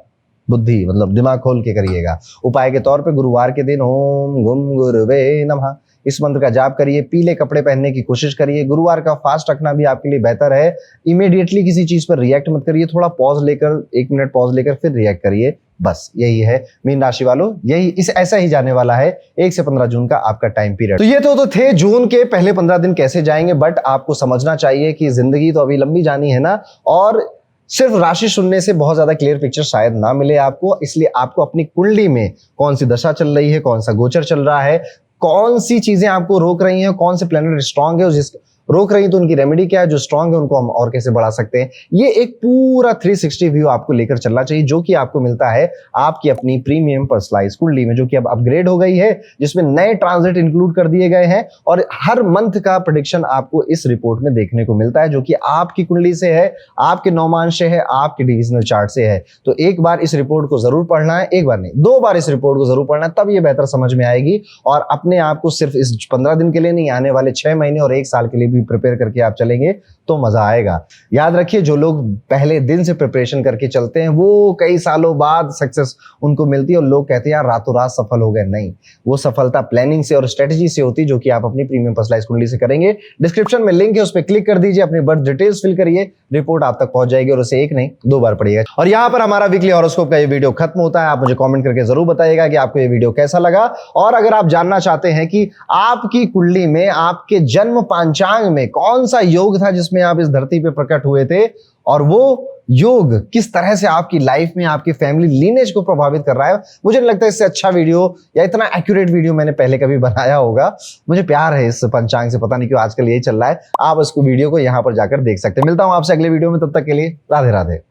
बुद्धि मतलब दिमाग खोल के करिएगा। उपाय के तौर पे गुरुवार के दिन ओम गुम गुरुवे नमः इस मंत्र का जाप करिए। पीले कपड़े पहनने की कोशिश करिए। गुरुवार का फास्ट रखना भी आपके लिए बेहतर है। इमीडिएटली किसी चीज पर रिएक्ट मत करिए, थोड़ा पॉज लेकर, 1 मिनट पॉज लेकर फिर रिएक्ट करिए। बस यही है मीन राशि वालों, यही ऐसा ही जाने वाला है 1 से 15 जून का आपका टाइम पीरियड। तो ये तो थे जून के पहले 15 दिन कैसे जाएंगे, बट आपको समझना चाहिए कि जिंदगी तो अभी लंबी जानी है ना, और सिर्फ राशि सुनने से बहुत ज्यादा क्लियर पिक्चर शायद ना मिले आपको। इसलिए आपको अपनी कुंडली में कौन सी दशा चल रही है, कौन सा गोचर चल रहा है, कौन सी चीजें आपको रोक रही हैं, कौन से प्लैनेट स्ट्रांग है, जिस रोक रही तो उनकी रेमेडी क्या है, जो स्ट्रांग है उनको हम और कैसे बढ़ा सकते हैं। ये एक पूरा 360 व्यू आपको लेकर चलना चाहिए, जो कि आपको मिलता है आपकी अपनी प्रीमियम पर्सनलाइज्ड कुंडली में, जो कि अब अपग्रेड हो गई है, जिसमें नए ट्रांजिट इंक्लूड कर दिए गए हैं और हर मंथ का प्रेडिक्शन आपको इस रिपोर्ट में देखने को मिलता है, जो कि आपकी कुंडली से है, आपके नौमांश से है, आपके डिविजनल चार्ट से है। तो एक बार इस रिपोर्ट को जरूर पढ़ना है, एक बार नहीं 2 बार इस रिपोर्ट को जरूर पढ़ना है, तब ये बेहतर समझ में आएगी। और अपने आप को सिर्फ इस 15 दिन के लिए नहीं, आने वाले 6 महीने और 1 साल के लिए भी प्रिपेयर करके आप चलेंगे तो मजा आएगा। याद रखिए, जो लोग पहले दिन से प्रिपरेशन करके चलते हैं वो कई सालों बाद सक्सेस उनको मिलती है और लोग कहते हैं यार रातों रात सफल हो गए। नहीं, वो सफलता प्लानिंग से और स्ट्रेटेजी से होती है, जो कि आप अपनी प्रीमियम पर्सनलाइज्ड कुंडली से करेंगे। डिस्क्रिप्शन में लिंक है, उस पर क्लिक कर दीजिए, अपनी बर्थ डिटेल्स फिल करिए, रिपोर्ट आप तक पहुंच जाएगी और उसे 1 नहीं 2 बार पढ़िएगा। और यहाँ पर हमारा वीकली हॉरोस्कोप का ये वीडियो खत्म होता है। आप मुझे कॉमेंट करके जरूर बताइएगा कि आपको ये वीडियो कैसा लगा। और अगर आप जानना चाहते हैं कि आपकी कुंडली में, आपके जन्म पांचांग में कौन सा योग था जिसमें आप इस धरती पे प्रकट हुए थे, और वो योग किस तरह से आपकी लाइफ में, आपकी फैमिली लीनेज को प्रभावित कर रहा है, मुझे नहीं लगता इससे अच्छा वीडियो या इतना एक्यूरेट वीडियो मैंने पहले कभी बनाया होगा। मुझे प्यार है इस पंचांग से, पता नहीं क्यों आजकल यही चल रहा है। आप इसको वीडियो को यहां पर जाकर देख सकते हैं। मिलता हूं आपसे अगले वीडियो में, तब तक के लिए राधे राधे।